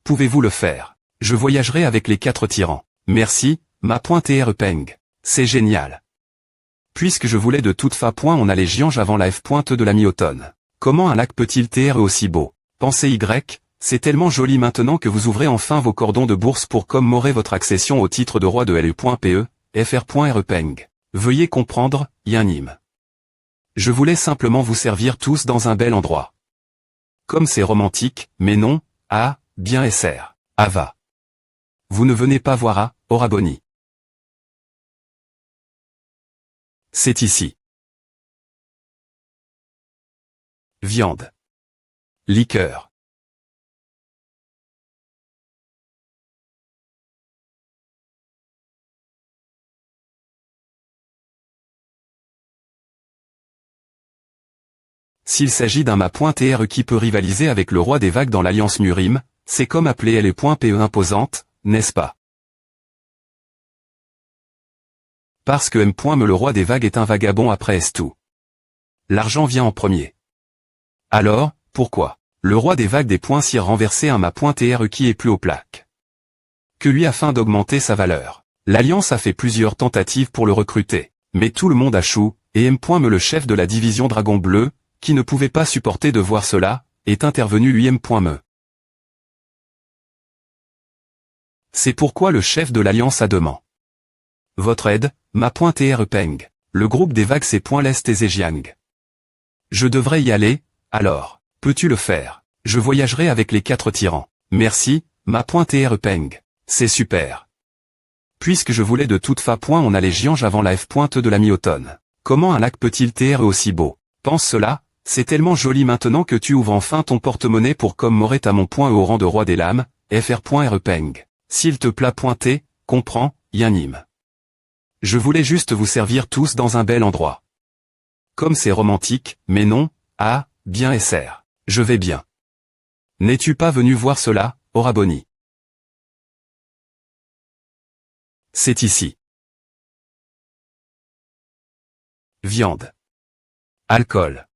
pouvez-vous le faire? Je voyagerai avec les 4 tyrans. Merci, ma.tr Peng. C'est génial. Puisque je voulais de toute fa. On a les gianges avant la f.e de la mi-automne. Comment un lac peut-il être aussi beau? Pensez Y, c'est tellement joli maintenant que vous ouvrez enfin vos cordons de bourse pour commémorer votre accession au titre de roi de lu.pe, fr.re Peng. Veuillez comprendre, Yanim. Je voulais simplement vous servir tous dans un bel endroit. Comme c'est romantique, mais non, ah, bien SR. Ava. Vous ne venez pas voir à Oraboni. C'est ici. Viande. Liqueur. S'il s'agit d'un ma.tr qui peut rivaliser avec le roi des vagues dans l'alliance Murim, c'est comme appeler LE.pe imposante, n'est-ce pas? Parce que M.me le roi des vagues est un vagabond après tout. L'argent vient en premier. Alors, pourquoi? Le roi des vagues des points s'y renversé un ma.tr qui est plus haut plaque que lui afin d'augmenter sa valeur. L'Alliance a fait plusieurs tentatives pour le recruter, mais tout le monde a chou, et M.me le chef de la division Dragon Bleu, qui ne pouvait pas supporter de voir cela, est intervenu lui M.me. C'est pourquoi le chef de l'Alliance a demandé votre aide, ma.tr Peng. Le groupe des vagues c'est l'Est et Zhejiang. Je devrais y aller, alors. Peux-tu le faire? Je voyagerai avec les 4 tyrans. Merci, ma.tr Peng. C'est super. Puisque je voulais de toute fa. On a les gianges avant la f.e de la mi-automne. Comment un lac peut-il être aussi beau? Pense cela, c'est tellement joli maintenant que tu ouvres enfin ton porte-monnaie pour commémorer ta mon.e au rang de roi des lames, fr.re Peng. S'il te plaît T, comprends, Yanim. Je voulais juste vous servir tous dans un bel endroit. Comme c'est romantique, mais non, ah, bien SR. Je vais bien. N'es-tu pas venu voir cela, Oraboni? C'est ici. Viande. Alcool.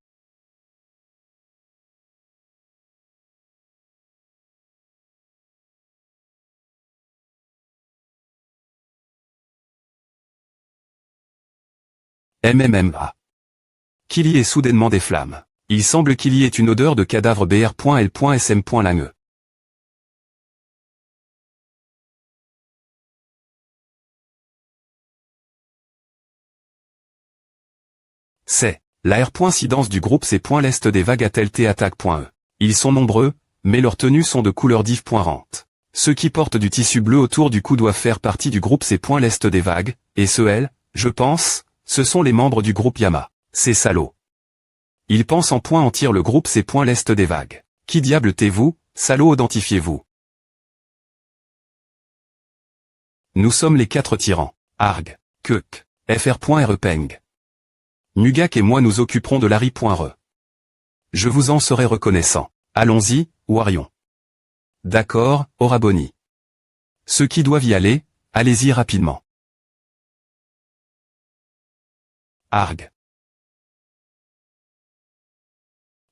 MMMA. Qu'il y ait soudainement des flammes. Il semble qu'il y ait une odeur de cadavre br.l.sm.langue. C'est la R.incidence du groupe C.l'Est des vagues a-t-elle attaque.e. Ils sont nombreux, mais leurs tenues sont de couleur div.rente. Ceux qui portent du tissu bleu autour du cou doivent faire partie du groupe C.l'Est des vagues, et je pense, ce sont les membres du groupe Yama. C'est salaud. Ils pensent en tir le groupe C.l'Est des vagues. Qui diable t'es-vous, salaud identifiez-vous. Nous sommes les 4 tyrans. Arg. Kuk. fr.re Peng. Mugak et moi nous occuperons de l'Ari.re. Je vous en serai reconnaissant. Allons-y, Warion. D'accord, Oraboni. Ceux qui doivent y aller, allez-y rapidement. Arg.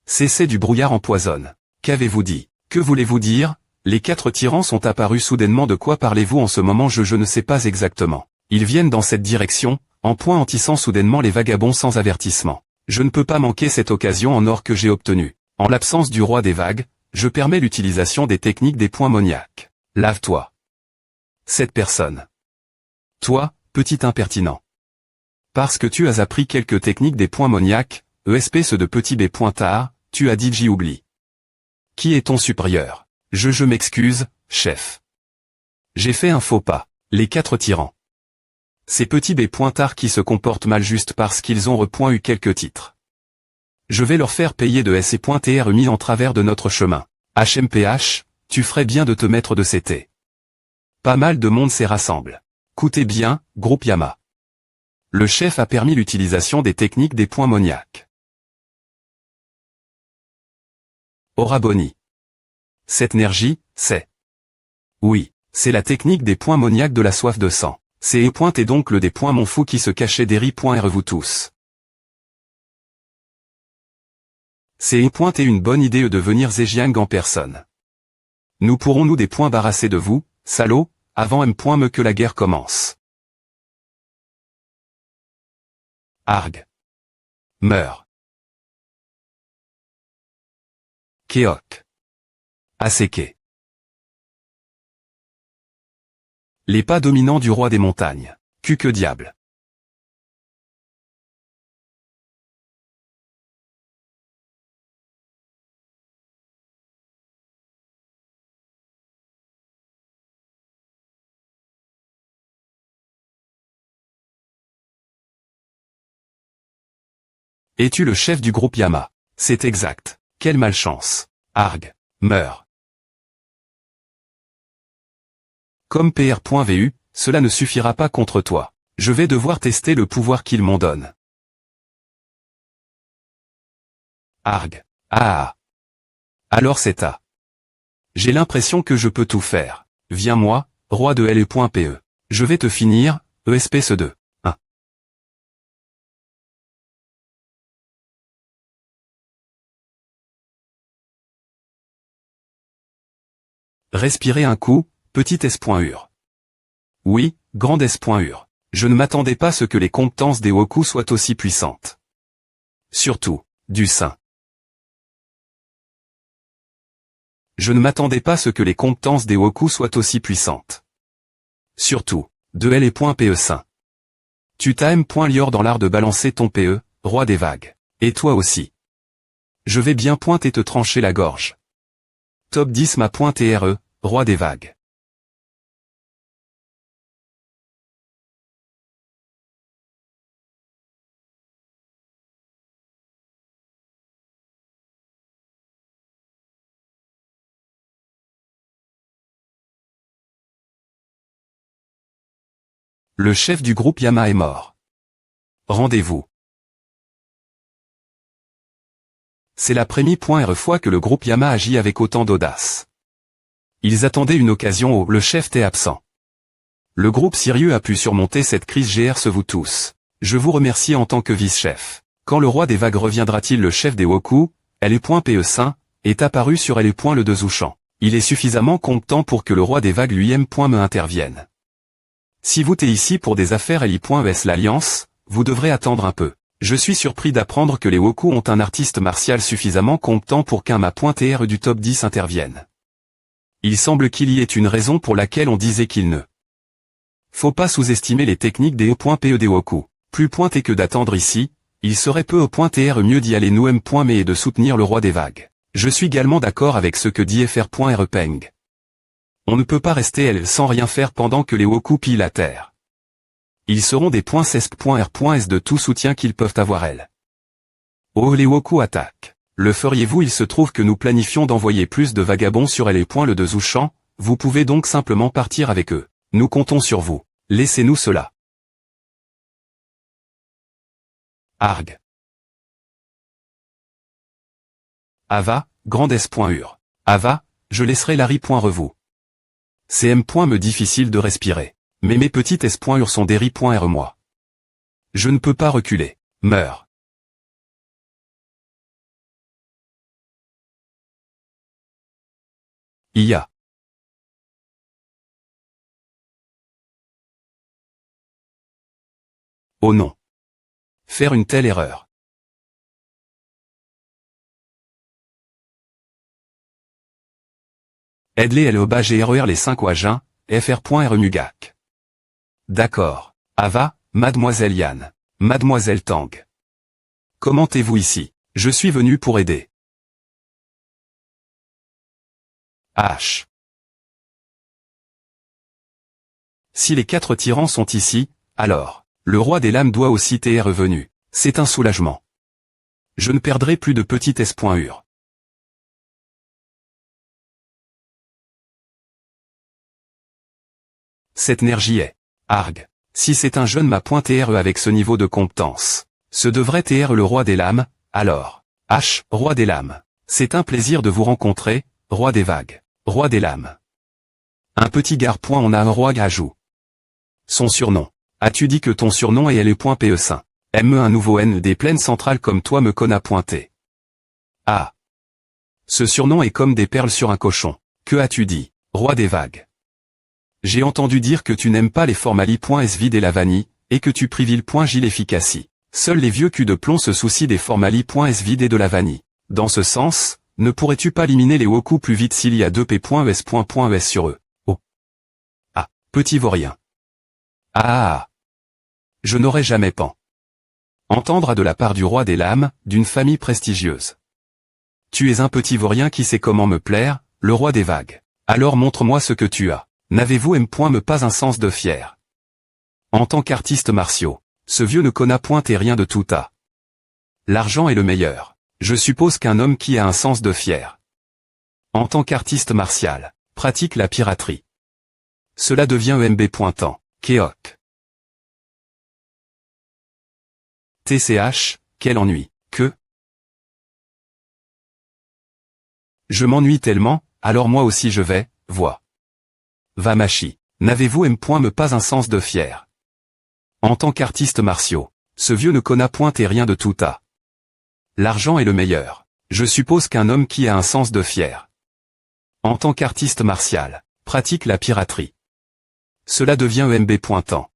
Cessez du brouillard empoisonne. Qu'avez-vous dit? Que voulez-vous dire? Les 4 tyrans sont apparus soudainement. De quoi parlez-vous en ce moment? Je ne sais pas exactement. Ils viennent dans cette direction, en tissant soudainement les vagabonds sans avertissement. Je ne peux pas manquer cette occasion en or que j'ai obtenue. En l'absence du roi des vagues, je permets l'utilisation des techniques des points moniaques. Lave-toi. Cette personne. Toi, petit impertinent. Parce que tu as appris quelques techniques des points moniaques, espèce de petit b pointard, tu as dit j'y oublie. Qui est ton supérieur? Je m'excuse, chef. J'ai fait un faux pas. Les 4 tyrans. Ces petits b pointards qui se comportent mal juste parce qu'ils ont eu quelques titres. Je vais leur faire payer de S.tr mis en travers de notre chemin. HMPH, tu ferais bien de te mettre de CT. Pas mal de monde s'y rassemble. Coutez bien, groupe Yama. Le chef a permis l'utilisation des techniques des points moniaques. Oraboni. Cette énergie, c'est... Oui, c'est la technique des points moniaques de la soif de sang. C'est et donc le des points mon fou qui se cachait des ri.r vous tous. C'est et une bonne idée de venir Zhejiang en personne. Nous pourrons nous des points barrasser de vous, salauds, avant me que la guerre commence. Arg. Meurs. Kéok. Aseke. Les pas dominants du roi des montagnes. Que diable. Es-tu le chef du groupe Yama? C'est exact. Quelle malchance. Arg. Meurs. Comme PR.vu, cela ne suffira pas contre toi. Je vais devoir tester le pouvoir qu'ils m'en donnent. Arg. Ah. Alors c'est à. J'ai l'impression que je peux tout faire. Viens moi, roi de LE.PE. Je vais te finir, espèce de. 1. Respirez un coup, petit S.ur. Oui, grand S.ur. Je ne m'attendais pas à ce que les compétences des Woku soient aussi puissantes. Surtout, du sein. Je ne m'attendais pas à ce que les compétences des Woku soient aussi puissantes. Surtout, de LE.PE sein. Tu t'aimes lior dans l'art de balancer ton PE, roi des vagues. Et toi aussi. Je vais bien et te trancher la gorge. Top 10 ma .re, roi des vagues. Le chef du groupe Yama est mort. Rendez-vous. C'est la première fois que le groupe Yama agit avec autant d'audace. Ils attendaient une occasion où le chef est absent. Le groupe sérieux a pu surmonter cette crise GR vous tous. Je vous remercie en tant que vice-chef. Quand le roi des vagues reviendra-t-il? Le chef des Woku, LE.PE Saint, est apparu sur LE. Le de Zouchan. Il est suffisamment compétent pour que le roi des vagues lui-même me intervienne. Si vous êtes ici pour des affaires LI.ES l'Alliance, vous devrez attendre un peu. Je suis surpris d'apprendre que les Woku ont un artiste martial suffisamment compétent pour qu'un ma.TR du top 10 intervienne. Il semble qu'il y ait une raison pour laquelle on disait qu'il ne faut pas sous-estimer les techniques des E.PE des Woku. Plus pointé que d'attendre ici, il serait peu E.TR mieux d'y aller nous mais et de soutenir le roi des vagues. Je suis également d'accord avec ce que dit FR.RE Peng. On ne peut pas rester elle sans rien faire pendant que les Woku pillent la terre. Ils seront des .CESP.R.S de tout soutien qu'ils peuvent avoir elle. Oh les Woku attaquent. Le feriez-vous? Il se trouve que nous planifions d'envoyer plus de vagabonds sur LE. Le de Zouchan, vous pouvez donc simplement partir avec eux. Nous comptons sur vous. Laissez-nous cela. Arg. Ava, grand S.ur. Ava, je laisserai Larry.revou. CM. Me difficile de respirer. Mais mes petites S.ur sont des ri.re moi. Je ne peux pas reculer. Meurs. IA. Oh non. Faire une telle erreur. Aide-les LE GRER les 5 Ouagin, FR.RE Mugak. D'accord. Ava, mademoiselle Yann. Mademoiselle Tang. Commentez-vous ici. Je suis venu pour aider. H. Si les 4 tyrans sont ici, alors, le roi des lames doit aussi être revenu. C'est un soulagement. Je ne perdrai plus de petite S.ur. Cette énergie est. Arg. Si c'est un jeune ma.TRE avec ce niveau de compétence, ce devrait être le roi des lames, alors. H, roi des lames. C'est un plaisir de vous rencontrer, roi des vagues. Roi des lames. Un petit gare. On a un roi ajout. Son surnom. As-tu dit que ton surnom est LE.PE Saint? Aime un nouveau N des plaines centrales comme toi me connais pointé. Ah. Ce surnom est comme des perles sur un cochon. Que as-tu dit, roi des vagues? J'ai entendu dire que tu n'aimes pas les formali.svid et la vanille, et que tu priviles.gil efficacy. Seuls les vieux culs de plomb se soucient des formali.svid et de la vanille. Dans ce sens, ne pourrais-tu pas éliminer les woku plus vite s'il y a 2p.es.es sur eux? Oh. Ah, petit vaurien. Ah. Je n'aurais jamais pan. Entendre à de la part du roi des lames, d'une famille prestigieuse. Tu es un petit vaurien qui sait comment me plaire, le roi des vagues. Alors montre-moi ce que tu as. N'avez-vous me pas un sens de fier? En tant qu'artiste martiaux, ce vieux ne connaît point et rien de tout à. L'argent est le meilleur. Je suppose qu'un homme qui a un sens de fier. En tant qu'artiste martial, pratique la piraterie. Cela devient EMB pointant. Keok. TCH, quel ennui, que? Je m'ennuie tellement, alors moi aussi je vais, vois. Vamachi, n'avez-vous me pas un sens de fier? En tant qu'artiste martiaux, ce vieux ne connaît point et rien de tout à. L'argent est le meilleur. Je suppose qu'un homme qui a un sens de fier. En tant qu'artiste martial, pratique la piraterie. Cela devient EMB pointant.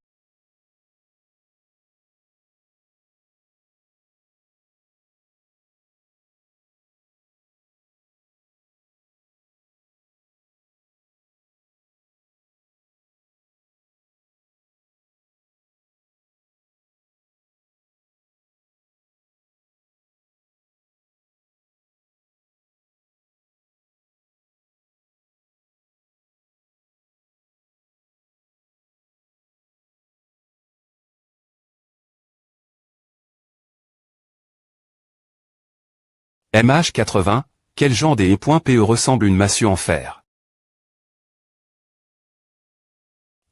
MH80, quel genre des E.PE ressemble une massue en fer?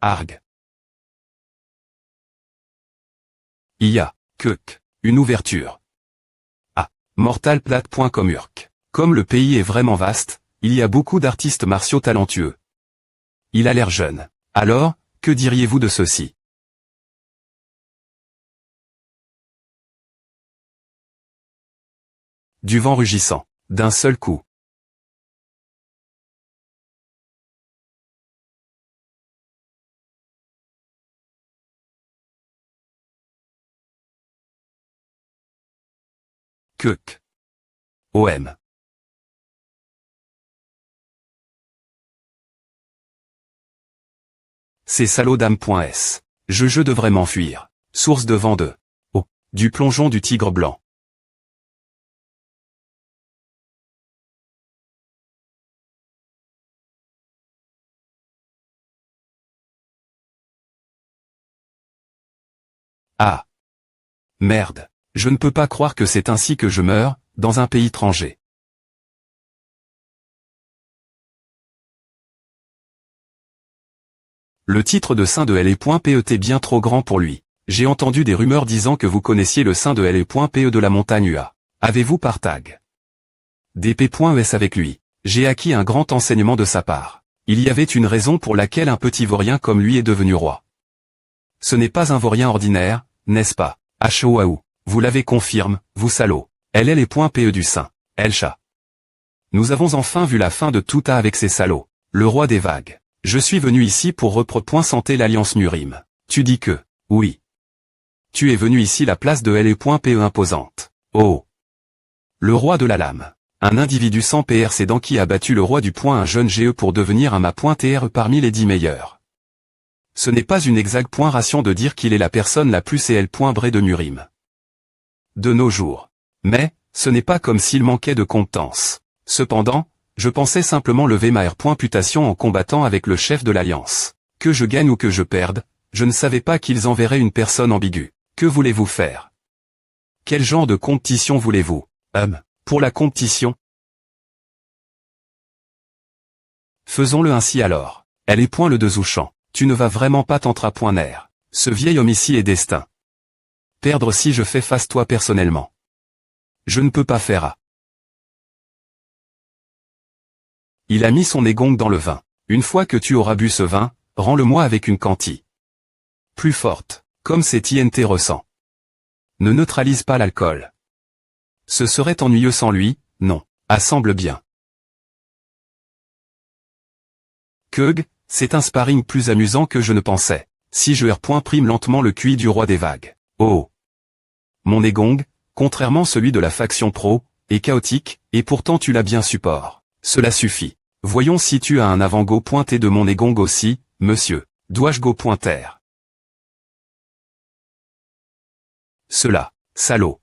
Arg. IA, Keuk, une ouverture. Ah, mortalplate.com urk. Comme le pays est vraiment vaste, il y a beaucoup d'artistes martiaux talentueux. Il a l'air jeune. Alors, que diriez-vous de ceci? Du vent rugissant. D'un seul coup. Keuk. OM. Ces salauds d'âme.s. Je devrais m'enfuir. Source de vent de. Oh. Du plongeon du tigre blanc. Ah. Merde. Je ne peux pas croire que c'est ainsi que je meurs, dans un pays étranger. Le titre de saint de L.E.P. bien trop grand pour lui. J'ai entendu des rumeurs disant que vous connaissiez le saint de L.E.P. de la montagne UA. Avez-vous partag DP.es avec lui. J'ai acquis un grand enseignement de sa part. Il y avait une raison pour laquelle un petit vaurien comme lui est devenu roi. Ce n'est pas un vaurien ordinaire, n'est-ce pas? HOAU. Vous l'avez confirme, vous salaud. LL.PE du saint. Elcha. Nous avons enfin vu la fin de tout à avec ces salauds. Le roi des vagues. Je suis venu ici pour représenter l'alliance Murim. Tu dis que, oui. Tu es venu ici la place de L.E.P. imposante. Oh. Le roi de la lame. Un individu sans précédent qui a battu le roi du point un jeune GE pour devenir un ma.TR parmi les 10 meilleurs. Ce n'est pas une exacte ration de dire qu'il est la personne la plus CL.bré de Murim. De nos jours. Mais, ce n'est pas comme s'il manquait de compétences. Cependant, je pensais simplement lever ma réputation en combattant avec le chef de l'Alliance. Que je gagne ou que je perde, je ne savais pas qu'ils enverraient une personne ambiguë. Que voulez-vous faire? Quel genre de compétition voulez-vous? Pour la compétition? Faisons-le ainsi alors. Elle est point le dezouchant. Tu ne vas vraiment pas t'entrapoiner. Ce vieil homme ici est destin. Perdre si je fais face toi personnellement. Je ne peux pas faire à. Il a mis son égong dans le vin. Une fois que tu auras bu ce vin, rends-le-moi avec une quantité plus forte, comme cet INT ressent. Ne neutralise pas l'alcool. Ce serait ennuyeux sans lui, non. Assemble bien. Keug, c'est un sparring plus amusant que je ne pensais. Si je prime lentement le QI du roi des vagues. Oh. Mon Negong, contrairement celui de la faction pro, est chaotique, et pourtant tu l'as bien support. Cela suffit. Voyons si tu as un avant-go pointé de mon Negong aussi, monsieur. Dois-je go pointer? Cela, salaud.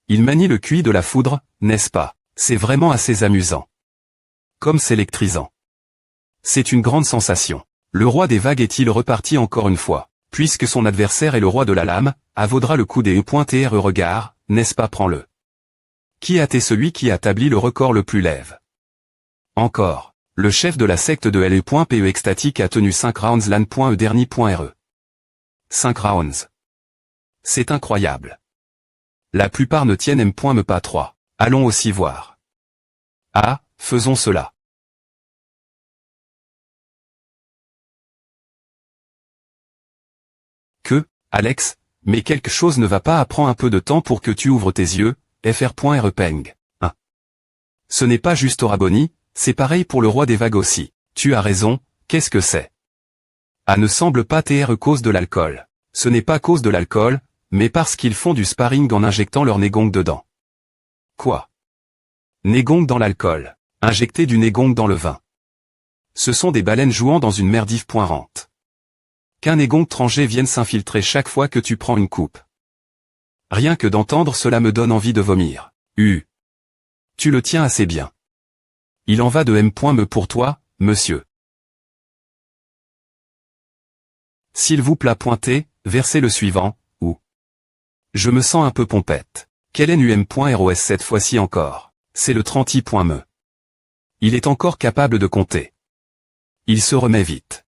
Il manie le QI de la foudre, n'est-ce pas? C'est vraiment assez amusant. Comme c'est électrisant. C'est une grande sensation. Le roi des vagues est-il reparti encore une fois? Puisque son adversaire est le roi de la lame, vaudra le coup des E.TR regard, n'est-ce pas? Prends-le. Qui a été celui qui a établi le record le plus lève? Encore. Le chef de la secte de LE.PE extatique a tenu 5 rounds LAN.E dernier.RE. 5 rounds. C'est incroyable. La plupart ne tiennent M.Me pas 3. Allons aussi voir. Ah, faisons cela. Que, Alex, mais quelque chose ne va pas. Prends un peu de temps pour que tu ouvres tes yeux, fr.repeng. 1. Ce n'est pas juste au Raboni, c'est pareil pour le roi des vagues aussi. Tu as raison, qu'est-ce que c'est? Ne semble pas être cause de l'alcool. Ce n'est pas cause de l'alcool, mais parce qu'ils font du sparring en injectant leur Negong dedans. Quoi? Negong dans l'alcool. Injecter du Negong dans le vin. Ce sont des baleines jouant dans une merdive poirante. Qu'un Negong étranger vienne s'infiltrer chaque fois que tu prends une coupe. Rien que d'entendre cela me donne envie de vomir. Tu le tiens assez bien. Il en va de M.Me pour toi, monsieur. S'il vous plaît pointez, versez le suivant, ou. Je me sens un peu pompette. Quel est UM.ROS cette fois-ci encore? C'est le 30.me. Il est encore capable de compter. Il se remet vite.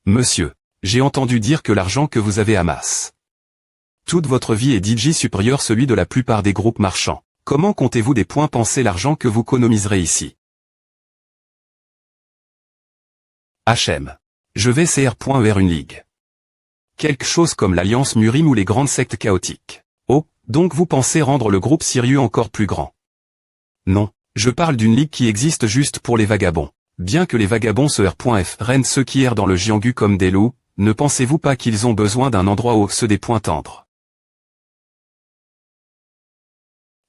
Monsieur, j'ai entendu dire que l'argent que vous avez amasse. Toute votre vie est DJ supérieur celui de la plupart des groupes marchands. Comment comptez-vous des points penser l'argent que vous économiserez ici? HM. Je vais CR.ER une ligue. Quelque chose comme l'Alliance Murim ou les grandes sectes chaotiques. Oh, donc vous pensez rendre le groupe sérieux encore plus grand? Non, je parle d'une ligue qui existe juste pour les vagabonds. Bien que les vagabonds se R.F. ceux qui errent dans le Jianghu comme des loups, ne pensez-vous pas qu'ils ont besoin d'un endroit où se des points tendres?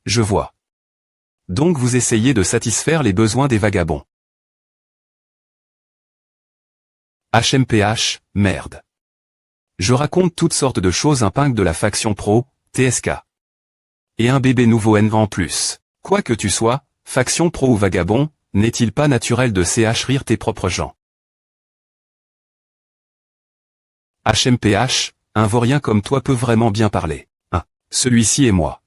Je vois. Donc vous essayez de satisfaire les besoins des vagabonds. HMPH, merde. Je raconte toutes sortes de choses impingues de la faction pro, TSK. Et un bébé nouveau N en plus. Quoi que tu sois, faction pro ou vagabond, n'est-il pas naturel de rire tes propres gens? HMPH, un vaurien comme toi peut vraiment bien parler. Celui-ci est moi.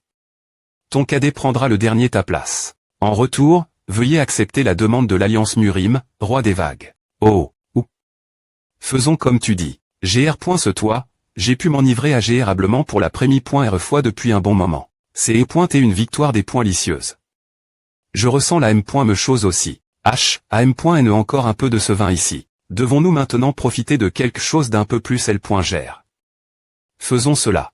Ton cadet prendra le dernier ta place. En retour, veuillez accepter la demande de l'Alliance Murim, roi des vagues. Oh, ou. Faisons comme tu dis. GR. Ce toi, j'ai pu m'enivrer agréablement pour la première fois depuis un bon moment. C'est et une victoire des points licieuse. Je ressens la M.Me chose aussi. M.Ne encore un peu de ce vin ici. Devons-nous maintenant profiter de quelque chose d'un peu plus L.Gr. Faisons cela.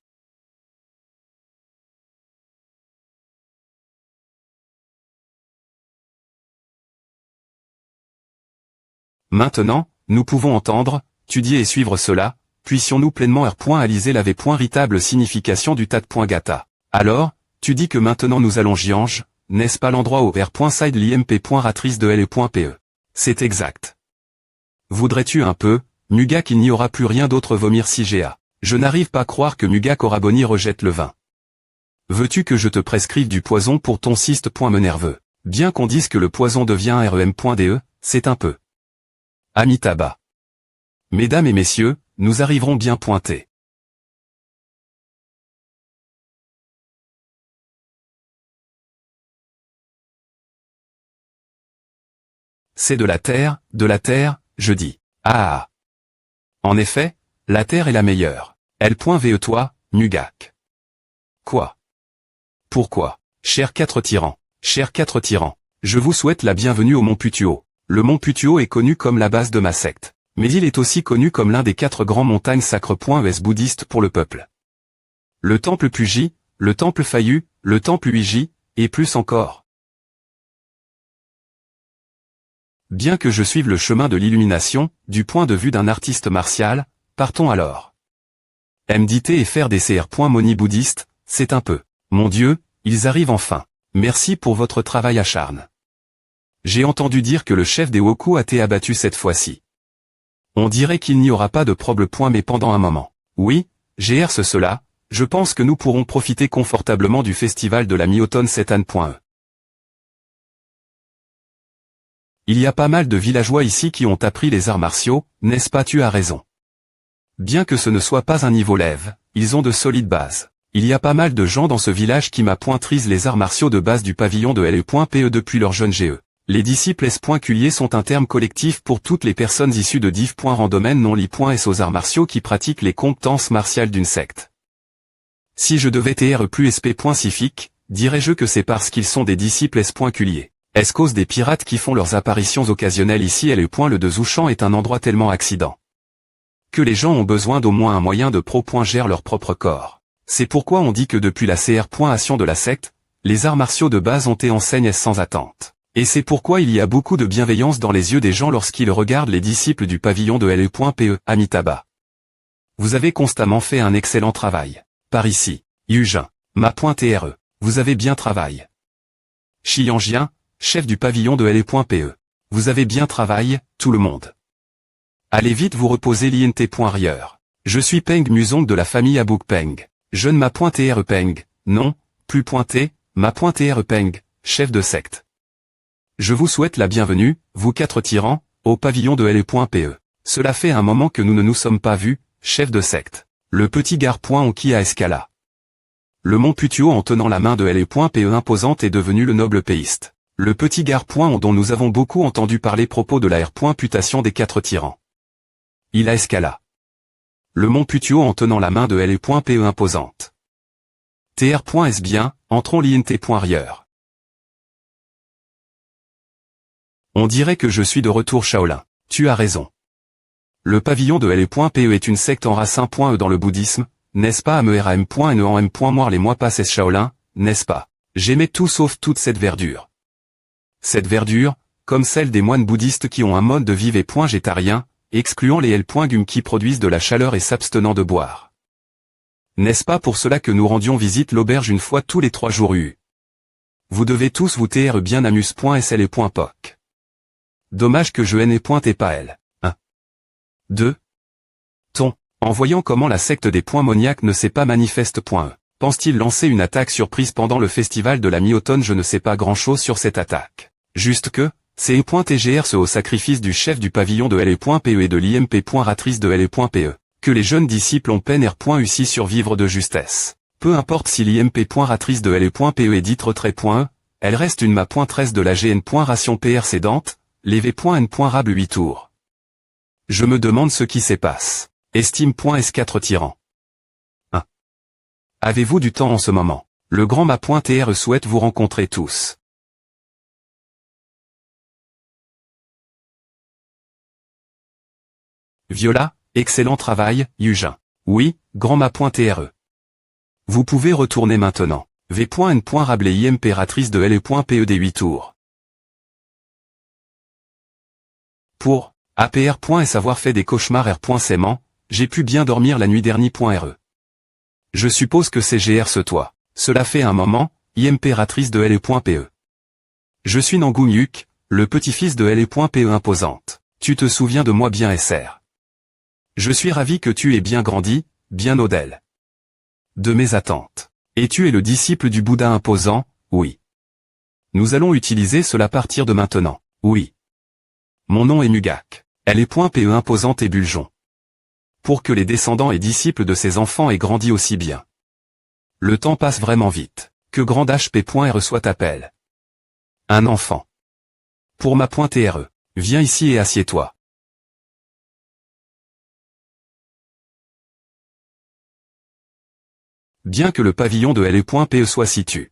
Maintenant, nous pouvons entendre, étudier et suivre cela, puissions-nous pleinement R.Aliser la véritable signification du tas.gata. Alors, tu dis que maintenant nous allons Jiange, n'est-ce pas l'endroit où R.Side l'IMP.ratrice de L.PE? C'est exact. Voudrais-tu un peu, Muga qu'il n'y aura plus rien d'autre vomir si GA? Je n'arrive pas à croire que Muga Koraboni rejette le vin. Veux-tu que je te prescrive du poison pour ton cyste.me nerveux? Bien qu'on dise que le poison devient un REM.DE, c'est un peu. Amitabha. Mesdames et messieurs, nous arriverons bien pointés. C'est de la terre, je dis. Ah. En effet, la terre est la meilleure. L.VE toi, Mugak. Quoi? Pourquoi? Chers 4 tyrans, je vous souhaite la bienvenue au Mont Putuo. Le Mont Putuo est connu comme la base de ma secte. Mais il est aussi connu comme l'un des 4 grands montagnes sacres.es bouddhistes pour le peuple. Le temple Puji, le temple Fayu, le temple Uiji, et plus encore. Bien que je suive le chemin de l'illumination, du point de vue d'un artiste martial, partons alors. Méditer et faire des cérémonies bouddhistes, c'est un peu. Mon Dieu, ils arrivent enfin. Merci pour votre travail acharné. J'ai entendu dire que le chef des Wokou a été abattu cette fois-ci. On dirait qu'il n'y aura pas de problème mais pendant un moment. Oui, GR cela, je pense que nous pourrons profiter confortablement du festival de la mi-automne cette année. Il y a pas mal de villageois ici qui ont appris les arts martiaux, n'est-ce pas? Tu as raison. Bien que ce ne soit pas un niveau lève, ils ont de solides bases. Il y a pas mal de gens dans ce village qui m'appointrisent les arts martiaux de base du pavillon de LE.PE depuis leur jeune GE. Les disciples S.Culiers sont un terme collectif pour toutes les personnes issues de div.en domaine non li.s aux arts martiaux qui pratiquent les compétences martiales d'une secte. Si je devais être plus spécifique, dirais-je que c'est parce qu'ils sont des disciples S.Culiers. Est-ce cause des pirates qui font leurs apparitions occasionnelles ici le de Zouchan est un endroit tellement accident que les gens ont besoin d'au moins un moyen de gère leur propre corps. C'est pourquoi on dit que depuis la CR.ation de la secte, les arts martiaux de base ont été enseignés sans attente. Et c'est pourquoi il y a beaucoup de bienveillance dans les yeux des gens lorsqu'ils regardent les disciples du pavillon de LE.PE, Amitabha. Vous avez constamment fait un excellent travail. Par ici, Yujin, ma.TRE, vous avez bien travaillé. Xianjian, chef du pavillon de LE.PE. Vous avez bien travaillé, tout le monde. Allez vite vous reposer l'INT.rieur. Je suis Peng Musong de la famille Abouk Peng. Jeune ma.TRE Peng, non, plus pointé, ma.TRE Peng, chef de secte. Je vous souhaite la bienvenue, vous 4 tyrans, au pavillon de LE.PE. Cela fait un moment que nous ne nous sommes pas vus, chef de secte. Le petit Gar.Onki a escala. Le mont Putuo en tenant la main de LE.PE imposante est devenu le noble péiste. Le petit Gar.On dont nous avons beaucoup entendu parler propos de la R.Putation des 4 tyrans. Il a escala. Le mont Putuo en tenant la main de LE.PE imposante. TR.S bien, entrons l'INT.rieur. On dirait que je suis de retour Shaolin. Tu as raison. Le pavillon de LE.PE est une secte en race 1.E dans le bouddhisme, n'est-ce pas? AMERAM.NE en M.Moire les mois passés Shaolin, n'est-ce pas? J'aimais tout sauf toute cette verdure. Cette verdure, comme celle des moines bouddhistes qui ont un mode de vie végétarien, excluant les L.Gum qui produisent de la chaleur et s'abstenant de boire. N'est-ce pas pour cela que nous rendions visite l'auberge une fois tous les 3 jours Vous devez tous vous TR bien amuse.sl.poc. Dommage que je n'ai pointé pas elle. 1. 2. Ton. En voyant comment la secte des Moniaques ne s'est pas manifeste.e. Pense-t-il lancer une attaque surprise pendant le festival de la mi-automne? Je ne sais pas grand-chose sur cette attaque. Juste que, c'est .tgr au sacrifice du chef du pavillon de LE.PE et de l'IMP.ratrice de LE.PE, que les jeunes disciples ont peine R.UCI survivre de justesse. Peu importe si l'IMP.ratrice de LE.PE est dite retrait.e, elle reste une ma.13 de la GN.ration PR cédante, les V.N.rable 8 tours. Je me demande ce qui se passe. Estime.S4 tyran. 1. Avez-vous du temps en ce moment? Le grand ma.TR souhaite vous rencontrer tous. Viola, excellent travail, Yujin. Oui, grand ma.TRE. Vous pouvez retourner maintenant. V.N.rable et impératrice de LE.PE des 8 tours. Pour APR.S avoir fait des cauchemars R.S'aimant, j'ai pu bien dormir la nuit dernière.RE. Je suppose que c'est GR ce toi. Cela fait un moment, impératrice de LE.PE. Je suis Nangoumyuk, le petit-fils de LE.PE imposante. Tu te souviens de moi bien SR. Je suis ravi que tu aies bien grandi, bien au-delà de mes attentes. Et tu es le disciple du Bouddha imposant, oui. Nous allons utiliser cela à partir de maintenant, oui. Mon nom est Mugak. LE.PE imposante et Buljon. Pour que les descendants et disciples de ses enfants aient grandi aussi bien. Le temps passe vraiment vite. Que grand HP.R soit appel. Un enfant. Pour ma.TRE. Viens ici et assieds-toi. Bien que le pavillon de LE.PE soit situé.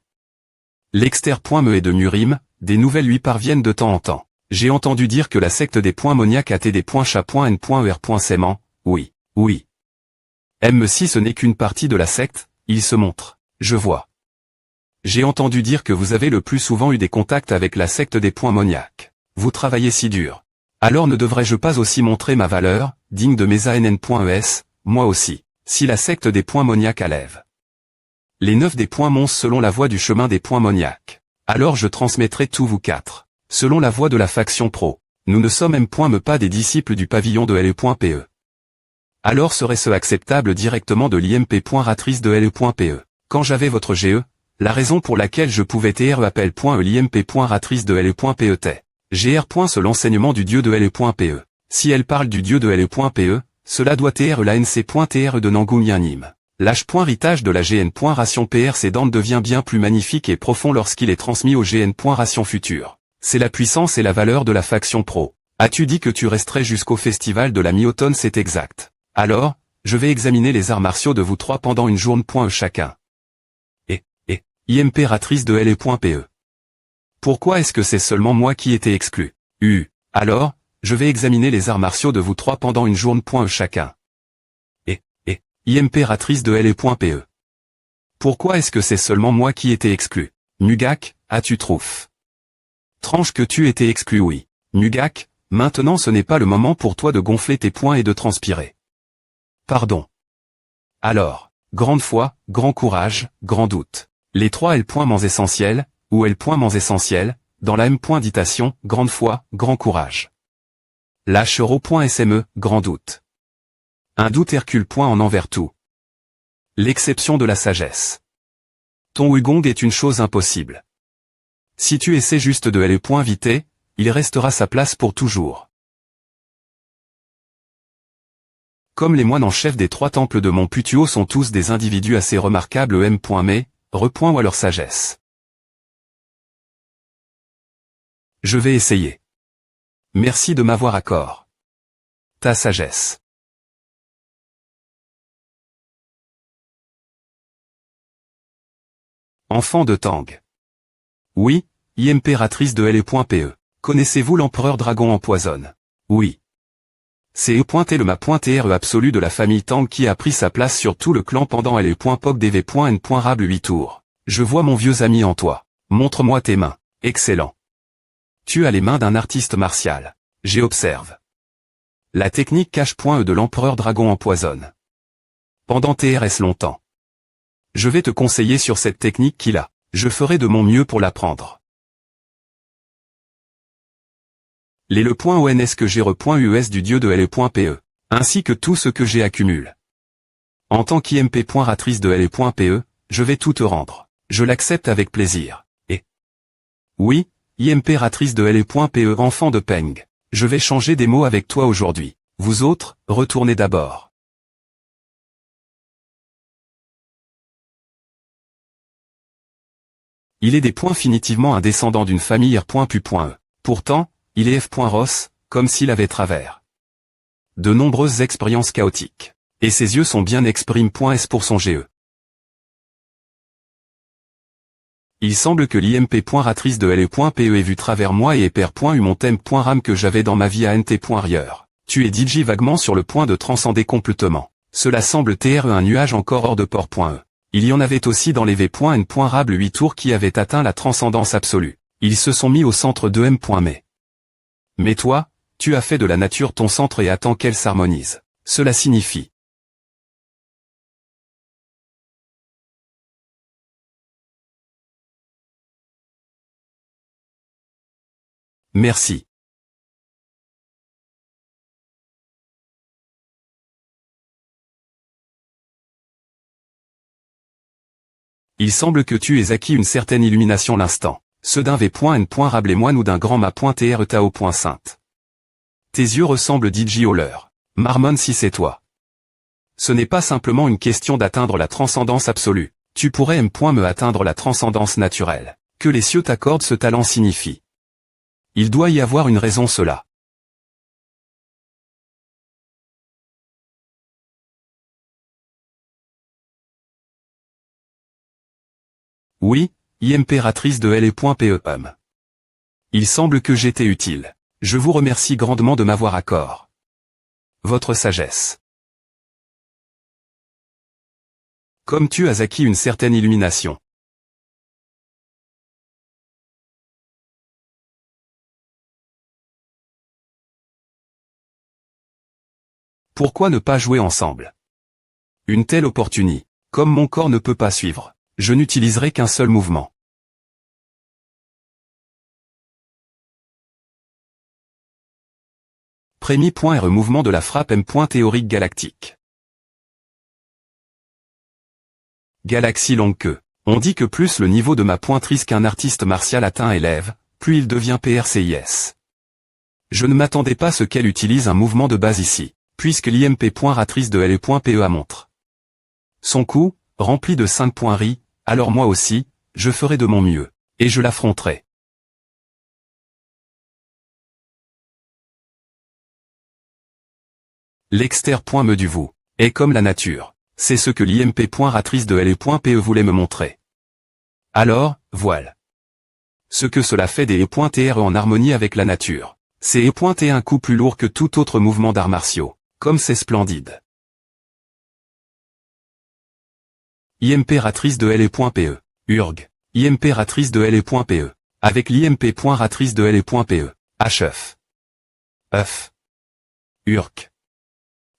L'exter.me et de Murim, des nouvelles lui parviennent de temps en temps. J'ai entendu dire que la secte des Moniaques a été des .chat.n.er.s'aimant, oui, oui. Si ce n'est qu'une partie de la secte, il se montre, je vois. J'ai entendu dire que vous avez le plus souvent eu des contacts avec la secte des Moniaques. Vous travaillez si dur. Alors ne devrais-je pas aussi montrer ma valeur, digne de mes ANN.ES, moi aussi, si la secte des points Moniac allève. Les 9 des points Mons selon la voie du chemin des points Moniac. Alors je transmettrai tous vous 4. Selon la voie de la faction pro. Nous ne sommes M.me pas des disciples du pavillon de LE.PE. Alors serait-ce acceptable directement de l'IMP.ratrice de LE.PE. Quand j'avais votre GE, la raison pour laquelle je pouvais TR appel.e l'IMP.ratrice de LE.PE était. GR. C'est l'enseignement du dieu de LE.PE. Si elle parle du dieu de LE.PE, cela doit TR l'ANC.TR de Nangoum-Yanim. L'H.ritage de la GN.ration PR sédante devient bien plus magnifique et profond lorsqu'il est transmis au GN.ration futur. C'est la puissance et la valeur de la faction pro. As-tu dit que tu resterais jusqu'au festival de la mi-automne? C'est exact. Alors, je vais examiner les arts martiaux de vous trois pendant une journée. Chacun. IMP-ratrice de LE.PE. Pourquoi est-ce que c'est seulement moi qui étais exclu? Alors, je vais examiner les arts martiaux de vous trois pendant une journée. Chacun. IMP-ratrice de LE.PE. Pourquoi est-ce que c'est seulement moi qui étais exclu? Mugak, as-tu trouf? Tranche que tu étais exclu, oui. Mugak, maintenant ce n'est pas le moment pour toi de gonfler tes poings et de transpirer. Pardon. Alors, grande foi, grand courage, grand doute. Les 3 L. Essentiels, ou L. Essentiels, dans la M.ditation, grande foi, grand courage. L'H.SME, grand doute. Un doute Hercule. En envers tout. L'exception de la sagesse. Ton Wugong est une chose impossible. Si tu essaies juste de L.viter, il restera sa place pour toujours. Comme les moines en chef des 3 temples de Mont Putuo sont tous des individus assez remarquables M.mais, repoint ou à leur sagesse. Je vais essayer. Merci de m'avoir accord. Ta sagesse. Enfant de Tang. Oui, impératrice de LE.PE. Connaissez-vous l'empereur dragon empoisonne? Oui. C'est E.T le ma.TRE absolu de la famille Tang qui a pris sa place sur tout le clan pendant LE.POC-DV.N.Rable 8 tours. Je vois mon vieux ami en toi. Montre-moi tes mains. Excellent. Tu as les mains d'un artiste martial. J'observe. La technique cache.E de l'empereur dragon empoisonne. Pendant TRS longtemps. Je vais te conseiller sur cette technique qu'il a. Je ferai de mon mieux pour l'apprendre. Les le.ONS que j'ai re.US du dieu de LE.PE, ainsi que tout ce que j'ai accumule. En tant qu'IMP.ratrice de LE.PE, je vais tout te rendre. Je l'accepte avec plaisir. Et oui, IMP-ratrice de LE.PE enfant de Peng. Je vais changer des mots avec toi aujourd'hui. Vous autres, retournez d'abord. Il est des points finitivement un descendant d'une famille R.Pu.E. Pourtant, il est F.Ross, comme s'il avait travers de nombreuses expériences chaotiques. Et ses yeux sont bien exprime.S pour son GE. Il semble que l'IMP.ratrice de LE.PE ait vu travers moi et père.U mon thème.ram que j'avais dans ma vie ANT.rieure. Tu es DJ vaguement sur le point de transcender complètement. Cela semble TRE un nuage encore hors de port.E. Il y en avait aussi dans les V.N.Rable 8 tours qui avaient atteint la transcendance absolue. Ils se sont mis au centre de M.Mais. Mais toi, tu as fait de la nature ton centre et attends qu'elle s'harmonise. Cela signifie. Merci. Il semble que tu aies acquis une certaine illumination l'instant. Ceux d'un V.N.Rable et moine ou d'un grand ma.TR Tao.Sainte. Tes yeux ressemblent DJ au leur. Marmonne si c'est toi. Ce n'est pas simplement une question d'atteindre la transcendance absolue. Tu pourrais me atteindre la transcendance naturelle. Que les cieux t'accordent ce talent signifie. Il doit y avoir une raison cela. Oui, impératrice de LE.PE. Il semble que j'étais utile. Je vous remercie grandement de m'avoir accord. Votre sagesse. Comme tu as acquis une certaine illumination. Pourquoi ne pas jouer ensemble? Une telle opportunité. Comme mon corps ne peut pas suivre, je n'utiliserai qu'un seul mouvement. Prémis.R mouvement de la frappe M. Théorique galactique. Galaxie longue queue. On dit que plus le niveau de ma pointrice qu'un artiste martial atteint élève, plus il devient PRCIS. Je ne m'attendais pas à ce qu'elle utilise un mouvement de base ici, puisque l'IMP.ratrice de LE.PEA montre son coup, rempli de 5 points RI, alors moi aussi, je ferai de mon mieux, et je l'affronterai. L'exter.me du vous est comme la nature. C'est ce que l'IMP.ratrice de LE.PE voulait me montrer. Alors, voilà. Ce que cela fait des E.TR en harmonie avec la nature. C'est E.T un coup plus lourd que tout autre mouvement d'arts martiaux. Comme c'est splendide. IMP.ratrice de LE.PE. URG. IMP.ratrice de LE.PE. Avec l'IMP.ratrice de LE.PE. HF. EF. URC.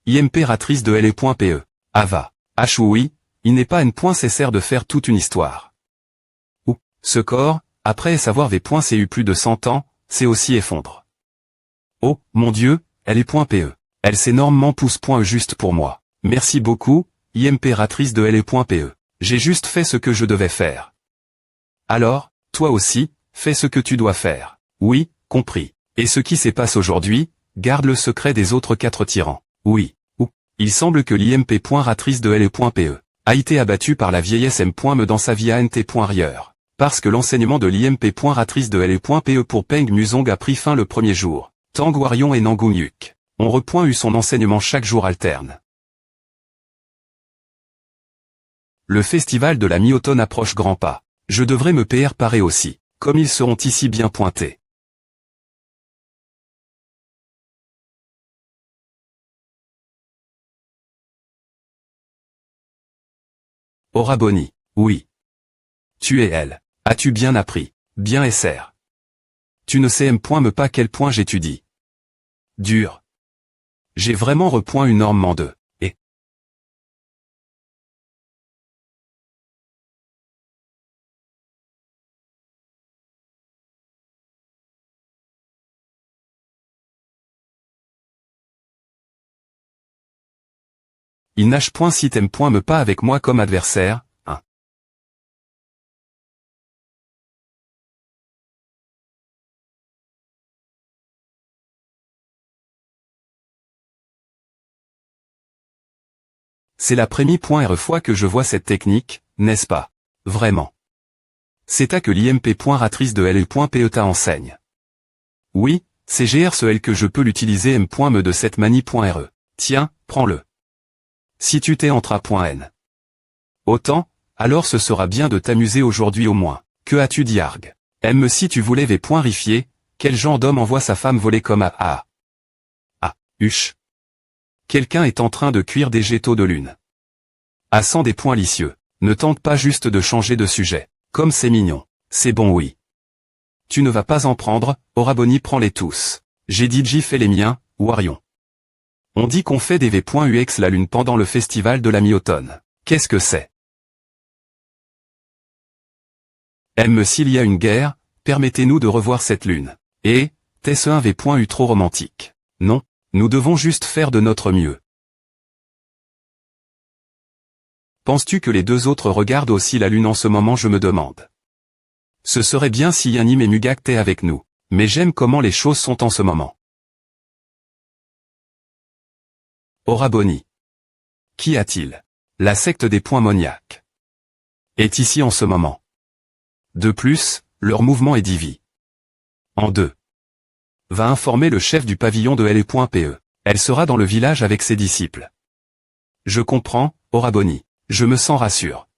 IMP.ratrice de LE.PE. AVA. H oui, il n'est pas un point cessaire de faire toute une histoire. Ou, ce corps, après savoir V.CU plus de 100 ans, c'est aussi effondre. Oh, mon Dieu, LE.PE. Elle s'énormément pousse.E juste pour moi. Merci beaucoup, IMP.ratrice de LE.PE. J'ai juste fait ce que je devais faire. Alors, toi aussi, fais ce que tu dois faire. Oui, compris. Et ce qui se passe aujourd'hui, garde le secret des autres 4 tyrans. Oui. Il semble que l'IMP.ratrice de LE.PE a été abattu par la vieillesse M.me dans sa vie ANT.rieure. Parce que l'enseignement de l'IMP.ratrice de LE.PE pour Peng Muzong a pris fin le premier jour. Tang Warion et Nangung Yuk ont eu son enseignement chaque jour alterne. Le festival de la mi-automne approche grands pas. Je devrais me préparer aussi, comme ils seront ici bien pointés. Oraboni. Oui. Tu es elle. As-tu bien appris? Bien SR. Tu ne sais M.me pas quel point j'étudie. Dur. J'ai vraiment repoint énormément de. Et. Il nage point si t'aimes.me pas avec moi comme adversaire, hein. C'est la première fois que je vois cette technique, n'est-ce pas? Vraiment. C'est à que l'IMP.ratrice de LE.PE enseigne. Oui, c'est GR que je peux l'utiliser M.me de cette manie.re. Tiens, prends-le. Si tu t'es entra.n. Autant, alors ce sera bien de t'amuser aujourd'hui au moins. Que as-tu dit Arg? M si tu voulais V.rifier, quel genre d'homme envoie sa femme voler comme à huche. Quelqu'un est en train de cuire des gétaux de lune. Ah sans des points licieux. Ne tente pas juste de changer de sujet. Comme c'est mignon. C'est bon oui. Tu ne vas pas en prendre, Oraboni prends-les tous. J'ai dit J fait les miens, Warion. On dit qu'on fait des V.UX la lune pendant le festival de la mi-automne. Qu'est-ce que c'est? M s'il y a une guerre, permettez-nous de revoir cette lune. Et, t'es-ce un V.U trop romantique? Non, nous devons juste faire de notre mieux. Penses-tu que les 2 autres regardent aussi la lune en ce moment je me demande. Ce serait bien si Yanim et Mugak étaient avec nous. Mais j'aime comment les choses sont en ce moment. Oraboni. Qu'y a-t-il? La secte des points moniaques est ici en ce moment. De plus, leur mouvement est divi. En 2. Va informer le chef du pavillon de LE.PE. Elle sera dans le village avec ses disciples. Je comprends, Oraboni. Je me sens rassure.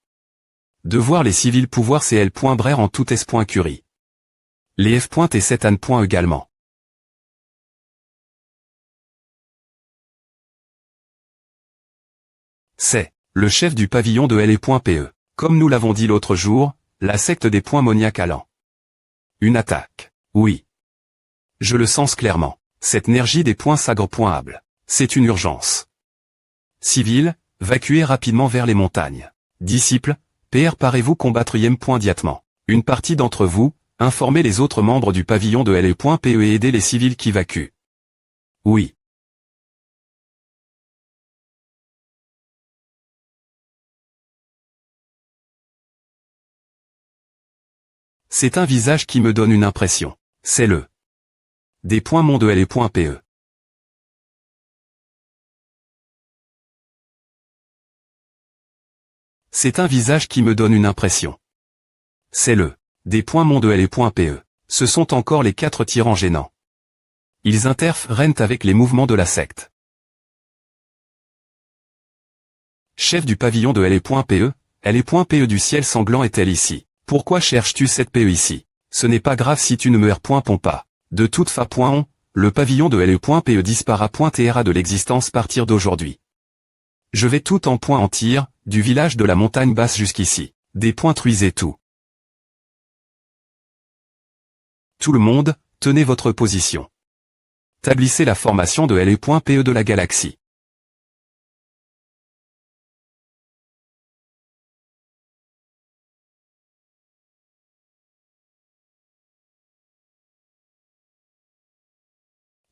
De voir les civils pouvoir CL.Brer en tout S.Curie. Les F.et Anne. Également. C'est le chef du pavillon de LE.PE. Comme nous l'avons dit l'autre jour, la secte des points moniaques allant. Une attaque. Oui. Je le sens clairement. Cette énergie des points sagre.able. C'est une urgence. Civils, vacuez rapidement vers les montagnes. Disciples, préparez-vous combattre immédiatement. Une partie d'entre vous, informez les autres membres du pavillon de LE.PE et aidez les civils qui vacuent. Oui. C'est un visage qui me donne une impression. C'est le des points mon de LE.PE. C'est un visage qui me donne une impression. C'est le des points mon de LE.PE. Ce sont encore les 4 tyrans gênants. Ils interfèrent avec les mouvements de la secte. Chef du pavillon de LE.PE, LE.PE du ciel sanglant est-elle ici? Pourquoi cherches-tu cette PE ici? Ce n'est pas grave si tu ne meurs pas. De toute façon, le pavillon de LE.PE disparaîtra de l'existence à partir d'aujourd'hui. Je vais tout en point en tir, du village de la montagne basse jusqu'ici. Détruisez tout. Tout le monde, tenez votre position. Établissez la formation de LE.PE de la galaxie.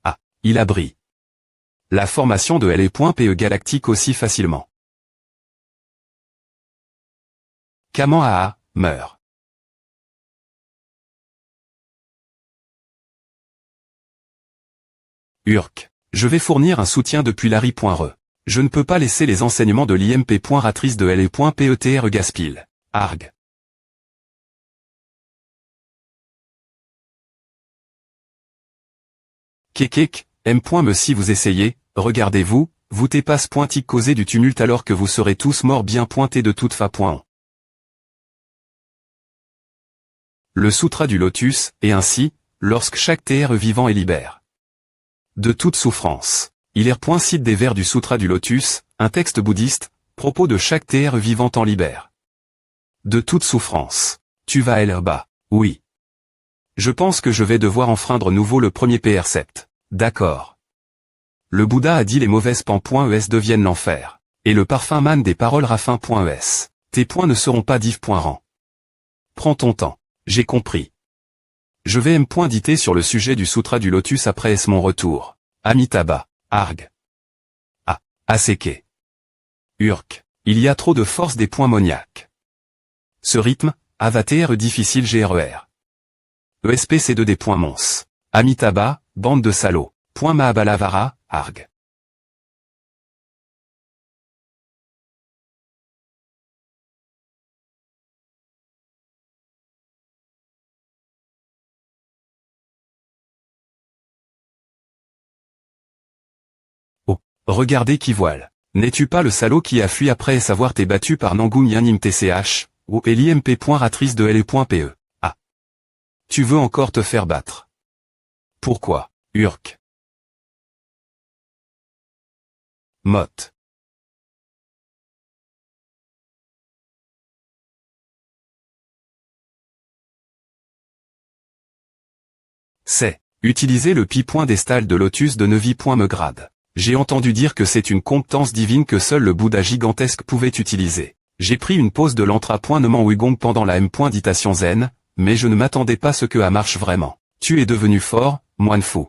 Ah, il a brillé. La formation de LE.PE galactique aussi facilement. Kamehameha, meurt. Urk. Je vais fournir un soutien depuis Larry.re. Je ne peux pas laisser les enseignements de l'IMP.ratrice de LE.PE gaspiller. Arg. Kekek, M.me si vous essayez, regardez-vous, vous t'épasse pointique causer du tumulte alors que vous serez tous morts bien pointés de toute façon. Le sutra du lotus, et ainsi, lorsque chaque TR vivant est libère de toute souffrance. Il cite des vers du sutra du lotus, un texte bouddhiste, propos de chaque TR vivant en libère de toute souffrance. Tu vas là-bas. Oui. Je pense que je vais devoir enfreindre nouveau le premier PR7. D'accord. Le Bouddha a dit les mauvaises pans.es deviennent l'enfer. Et le parfum man des paroles raffin.es. Tes points ne seront pas div.rang. Prends ton temps. J'ai compris. Je vais m'diter sur le sujet du sutra du lotus après mon retour. Amitabha. Arg. Ah. Aseke. Urk. Il y a trop de force des points moniaques. Ce rythme, avatar difficile GRER. ESPC2 des points mons. Amitabha, bande de salauds. Point Mahabalavara, arg. Oh, regardez qui voile. N'es-tu pas le salaud qui a fui après savoir t'es battu par Nangoon Yanim TCH, ou LIMP.ratrice de LE.PE. Ah. Tu veux encore te faire battre. Pourquoi, Urk? Mot. C'est. Utiliser le pi-point d'estal de lotus de Nevi.megrade. J'ai entendu dire que c'est une compétence divine que seul le Bouddha gigantesque pouvait utiliser. J'ai pris une pause de l'entra.nement Wigong pendant la M.ditation zen, mais je ne m'attendais pas à ce que ça marche vraiment. Tu es devenu fort, moine fou.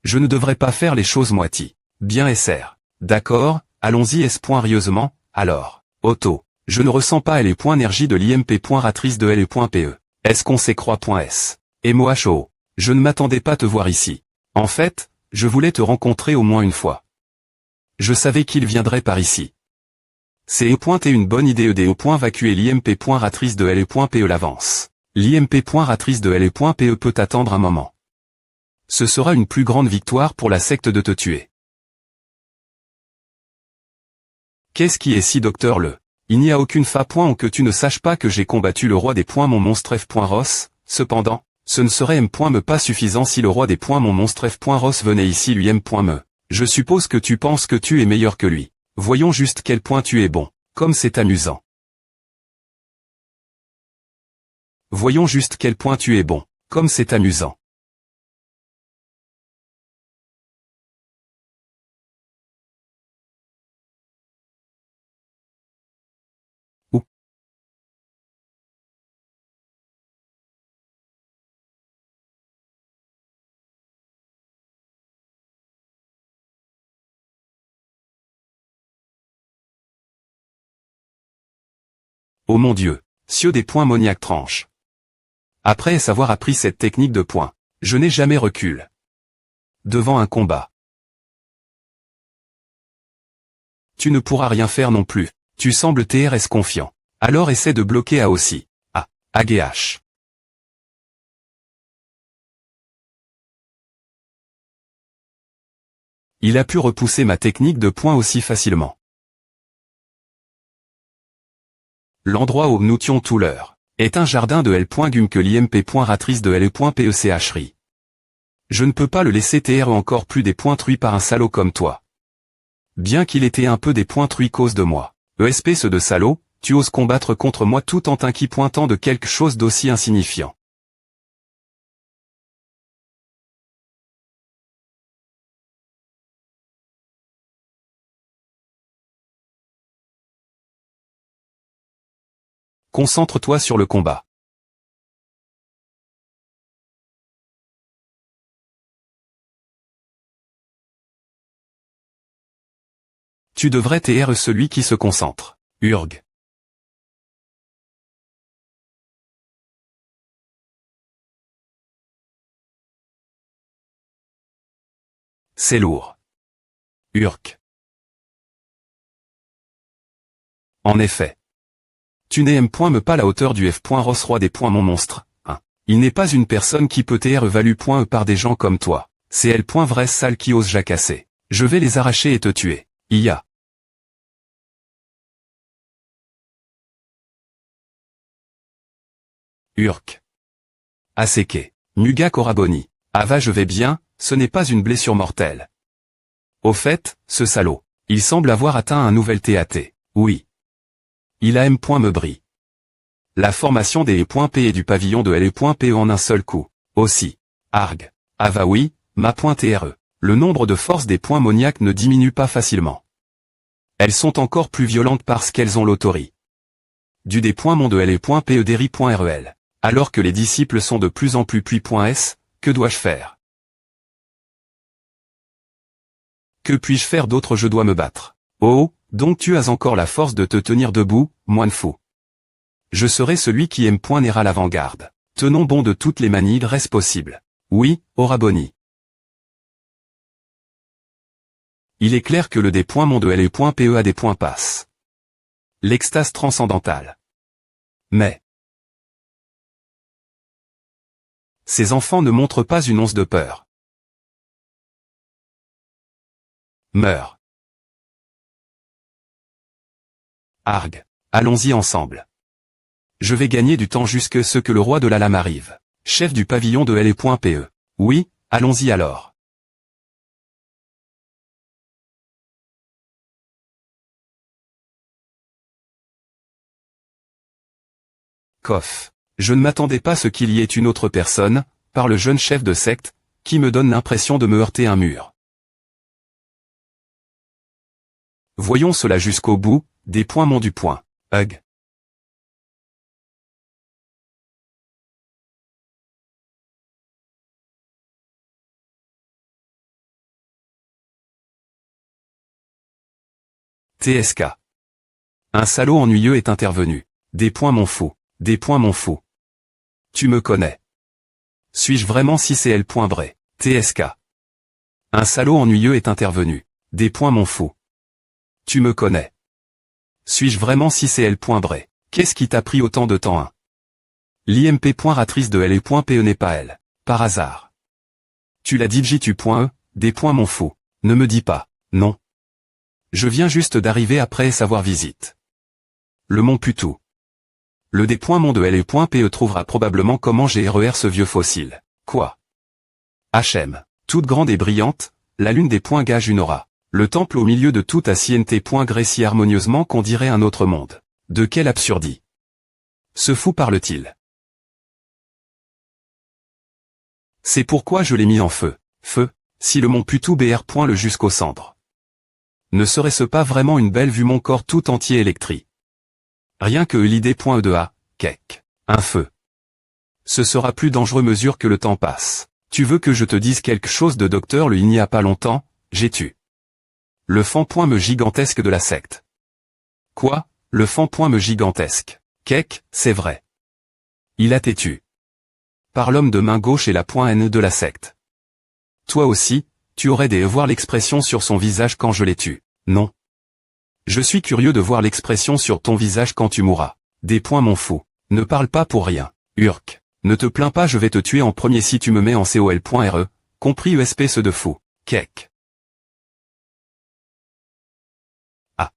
Je ne devrais pas faire les choses moitié. Bien SR. D'accord, allons-y rieusement, alors. Otto. Je ne ressens pas les points énergie de l'IMP.ratrice de LE.PE. Est-ce qu'on s'écroit.s? Et MOHO. Je ne m'attendais pas à te voir ici. En fait, je voulais te rencontrer au moins une fois. Je savais qu'il viendrait par ici. C'est une bonne idée vacuer l'IMP.ratrice de LE.PE l'avance. L'IMP.ratrice de LE.PE peut attendre un moment. Ce sera une plus grande victoire pour la secte de te tuer. Qu'est-ce qui est si docteur le? Il n'y a aucune fa-point que tu ne saches pas que j'ai combattu le roi des points mon monstref.ros, cependant, ce ne serait me pas suffisant si le roi des points mon monstref.ros venait ici lui me. Je suppose que tu penses que tu es meilleur que lui. Voyons juste quel point tu es bon. Comme c'est amusant. Voyons juste quel point tu es bon. Comme c'est amusant. Oh mon Dieu, cieux des points Moniac tranche. Après avoir appris cette technique de poing, je n'ai jamais recul. Devant un combat. Tu ne pourras rien faire non plus, tu sembles TRS confiant. Alors essaie de bloquer A aussi. A. AGH. Il a pu repousser ma technique de poing aussi facilement. L'endroit où nous tions tout l'heure est un jardin de L.Gum que l'IMP.ratrice de L.PECHRI. Je ne peux pas le laisser TR encore plus dépointruit par un salaud comme toi. Bien qu'il était un peu dépointruit cause de moi. ESP ce de salaud, tu oses combattre contre moi tout en t'inquipointant de quelque chose d'aussi insignifiant. Concentre-toi sur le combat. Tu devrais TR celui qui se concentre. Urg. C'est lourd. Urk. En effet. Tu n'aimes point me pas la hauteur du F. Ross roi des points mon monstre. Hein. Il n'est pas une personne qui peut TR value point par des gens comme toi. C'est L. Vrai sale qui ose jacasser. Je vais les arracher et te tuer. IA. Urk. Aseke. Nuga Koraboni. Ava je vais bien, ce n'est pas une blessure mortelle. Au fait, ce salaud. Il semble avoir atteint un nouvel TAT. Oui. Il a M. Me brille. La formation des E.P et du pavillon de L.PE en un seul coup. Aussi. Arg. Ava oui, ma .TRE. Le nombre de forces des points Moniac ne diminue pas facilement. Elles sont encore plus violentes parce qu'elles ont l'autorie. Du des points mon de L.PE deri.REL. Alors que les disciples sont de plus en plus puis.S, que dois-je faire? Que puis-je faire d'autre? Je dois me battre. Oh, donc tu as encore la force de te tenir debout, moine fou. Je serai celui qui M.N'era l'avant-garde. Tenons bon de toutes les manies reste possible. Oui, Oraboni. Il est clair que le des points mon de L.PE a des points passe. L'extase transcendantale. Mais ces enfants ne montrent pas une once de peur. Meurs. Arg. Allons-y ensemble. Je vais gagner du temps jusque ce que le roi de la lame arrive. Chef du pavillon de L.PE. Oui, allons-y alors. Coff. Je ne m'attendais pas à ce qu'il y ait une autre personne, par le jeune chef de secte, qui me donne l'impression de me heurter un mur. Voyons cela jusqu'au bout, des points mon du point. Hug. TSK. Un salaud ennuyeux est intervenu. Des points mon fou. Des points mon fou. Tu me connais. Suis-je vraiment si c'est L.Bray? TSK. Un salaud ennuyeux est intervenu. Des points mon fou. Tu me connais. Suis-je vraiment si c'est L.Bray? Qu'est-ce qui t'a pris autant de temps? L'IMP.ratrice de L.PE n'est pas elle. Par hasard. Tu l'as dit J.E. Des points mon fou. Ne me dis pas. Non. Je viens juste d'arriver après savoir visite. Le mont Putou. Le des points mon de L.PE trouvera probablement comment j'ai RER ce vieux fossile. Quoi? HM. Toute grande et brillante, la lune des points gage une aura. Le temple au milieu de tout acienneté grès si harmonieusement qu'on dirait un autre monde. De quelle absurdie. Ce fou parle-t-il? C'est pourquoi je l'ai mis en feu. Feu, si le mont Putou BR. Le jusqu'aux cendres. Ne serait-ce pas vraiment une belle vue mon corps tout entier électrique? Rien que l'idée.E2A, kek. Un feu. Ce sera plus dangereux mesure que le temps passe. Tu veux que je te dise quelque chose de docteur il n'y a pas longtemps, j'ai tu. Le fan.me gigantesque de la secte. Quoi, le fan.me gigantesque? Kek, c'est vrai. Il a têtu. Par l'homme de main gauche et la poing N de la secte. Toi aussi, tu aurais des voir l'expression sur son visage quand je l'ai tué. Non. Je suis curieux de voir l'expression sur ton visage quand tu mourras. Des points mon fou. Ne parle pas pour rien. Urk. Ne te plains pas, je vais te tuer en premier si tu me mets en col.re, compris USP ce de fou. Kek. Ah.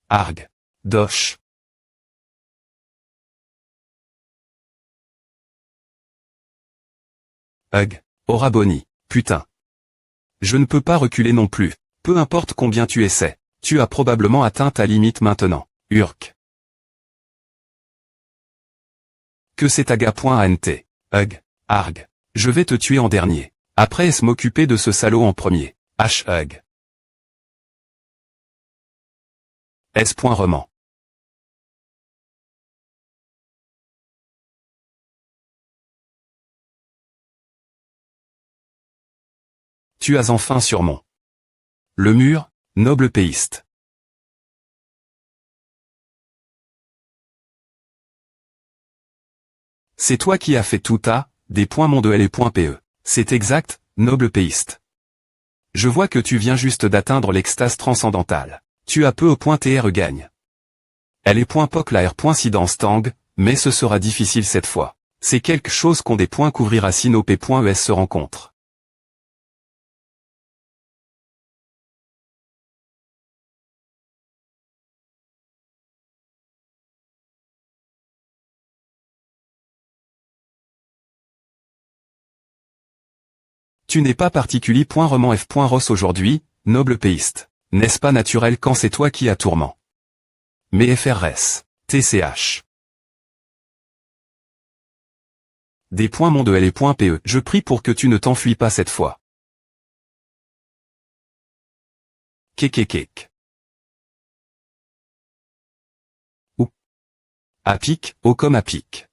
Arg. Doche. Hug. Oraboni. Putain. Je ne peux pas reculer non plus. Peu importe combien tu essaies. Tu as probablement atteint ta limite maintenant. Urk. Que c'est aga.ant. Hug. Arg. Je vais te tuer en dernier. Après est-ce m'occuper de ce salaud en premier. Hug. S.roman. Tu as enfin sur mon. Le mur, noble péiste. C'est toi qui as fait tout à, des points mon de L et point PE. C'est exact, noble péiste. Je vois que tu viens juste d'atteindre l'extase transcendantale. Tu as peu au point TR gagne. Elle est point POC la R.sidence tang, mais ce sera difficile cette fois. C'est quelque chose qu'on des points couvrira si nos P.es se rencontrent. Tu n'es pas particulier. Roman F.Ross aujourd'hui, noble péiste. N'est-ce pas naturel quand c'est toi qui as tourment? Mais FRS. TCH. Des points mon de L et point PE. Je prie pour que tu ne t'enfuis pas cette fois. Kekekek. Ou. À pic, oh comme à pic.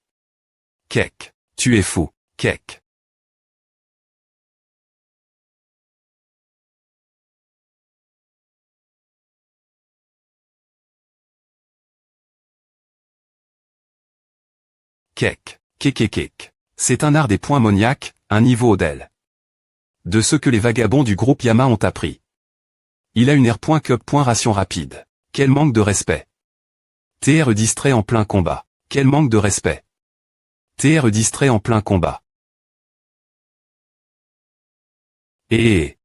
Kek. Tu es fou. Kek. Kek. Kekekek. C'est un art des points moniaques, un niveau au-del. De ce que les vagabonds du groupe Yama ont appris. Il a une R.cup.ration rapide. Quel manque de respect. TR distrait en plein combat. Quel manque de respect. TR distrait en plein combat. Et.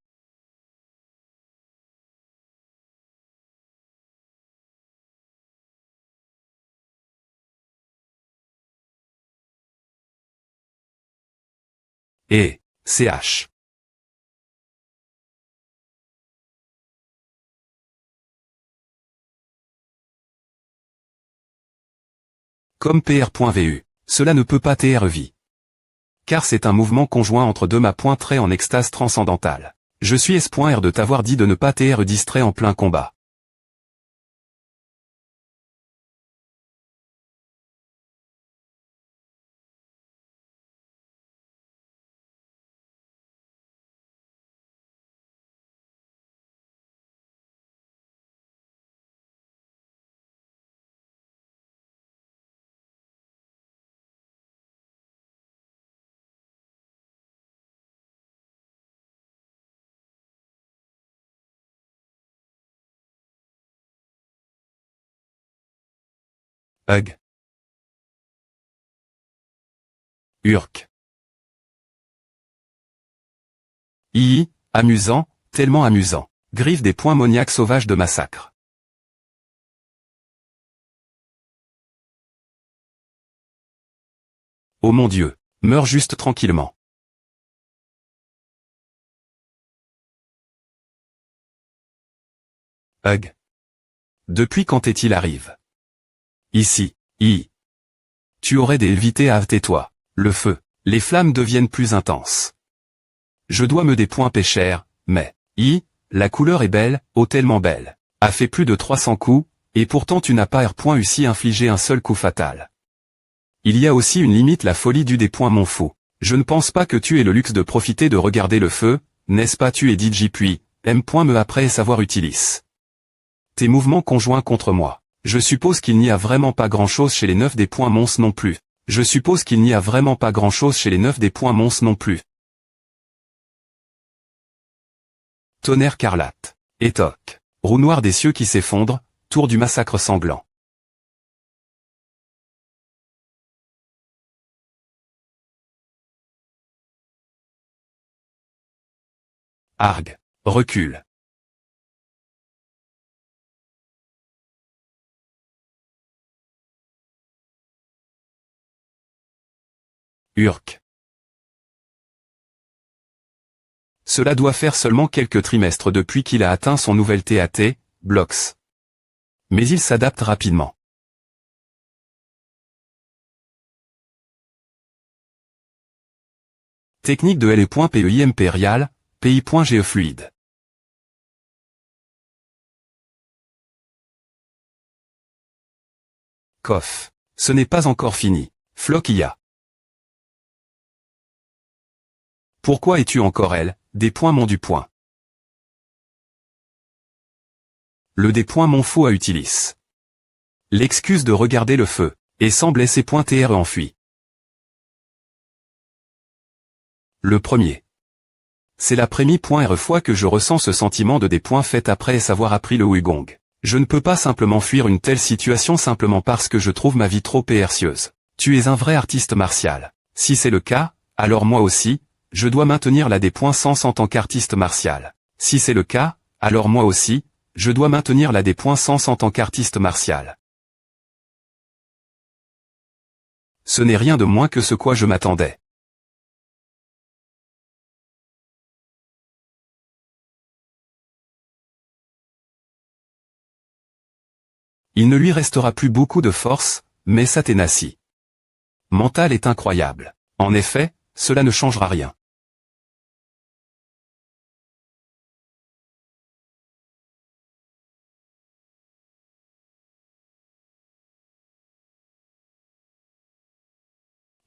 Et. CH. Comme PR.vu. Cela ne peut pas TR-vie. Car c'est un mouvement conjoint entre deux ma pointerai en extase transcendantale. Je suis S.R de t'avoir dit de ne pas TR distrait en plein combat. Hug. Urk. Amusant, tellement amusant. Griffe des points moniaques sauvages de massacre. Oh mon Dieu, meurs juste tranquillement. Hug. Depuis quand est-il arrive? Ici, Tu aurais des évités à tais-toi. Le feu, les flammes deviennent plus intenses. Je dois me des points pêcheurs, mais, la couleur est belle, oh tellement belle. A fait plus de 300 coups, et pourtant tu n'as pas R.U si infligé un seul coup fatal. Il y a aussi une limite la folie du des points mon fou. Je ne pense pas que tu aies le luxe de profiter de regarder le feu, n'est-ce pas tu es DJ puis, me après savoir utilis. Tes mouvements conjoints contre moi. Je suppose qu'il n'y a vraiment pas grand-chose chez les 9 des points mons non plus. Je suppose qu'il n'y a vraiment pas grand-chose chez les 9 des points mons non plus. Tonnerre carlate. Étoque. Roue noire des cieux qui s'effondrent, tour du massacre sanglant. Argue. Recule. Urque. Cela doit faire seulement quelques trimestres depuis qu'il a atteint son nouvel TAT, Blox. Mais il s'adapte rapidement. Technique de LE.PEI impérial, PI.GE-fluide. Coff. Ce n'est pas encore fini. Floquilla. Pourquoi es-tu encore elle, des points mon du point. Le des points mon faux à utilis. L'excuse de regarder le feu, et semble laisser point TR enfui. Le premier. C'est l'après-mi.R fois que je ressens ce sentiment de des points faits après avoir appris le Wugong. Je ne peux pas simplement fuir une telle situation simplement parce que je trouve ma vie trop précieuse. Tu es un vrai artiste martial. Si c'est le cas, alors moi aussi, je dois maintenir la des points sens en tant qu'artiste martial. Si c'est le cas, alors moi aussi, je dois maintenir la des points sens en tant qu'artiste martial. Ce n'est rien de moins que ce quoi je m'attendais. Il ne lui restera plus beaucoup de force, mais sa ténacie mentale est incroyable. En effet, cela ne changera rien.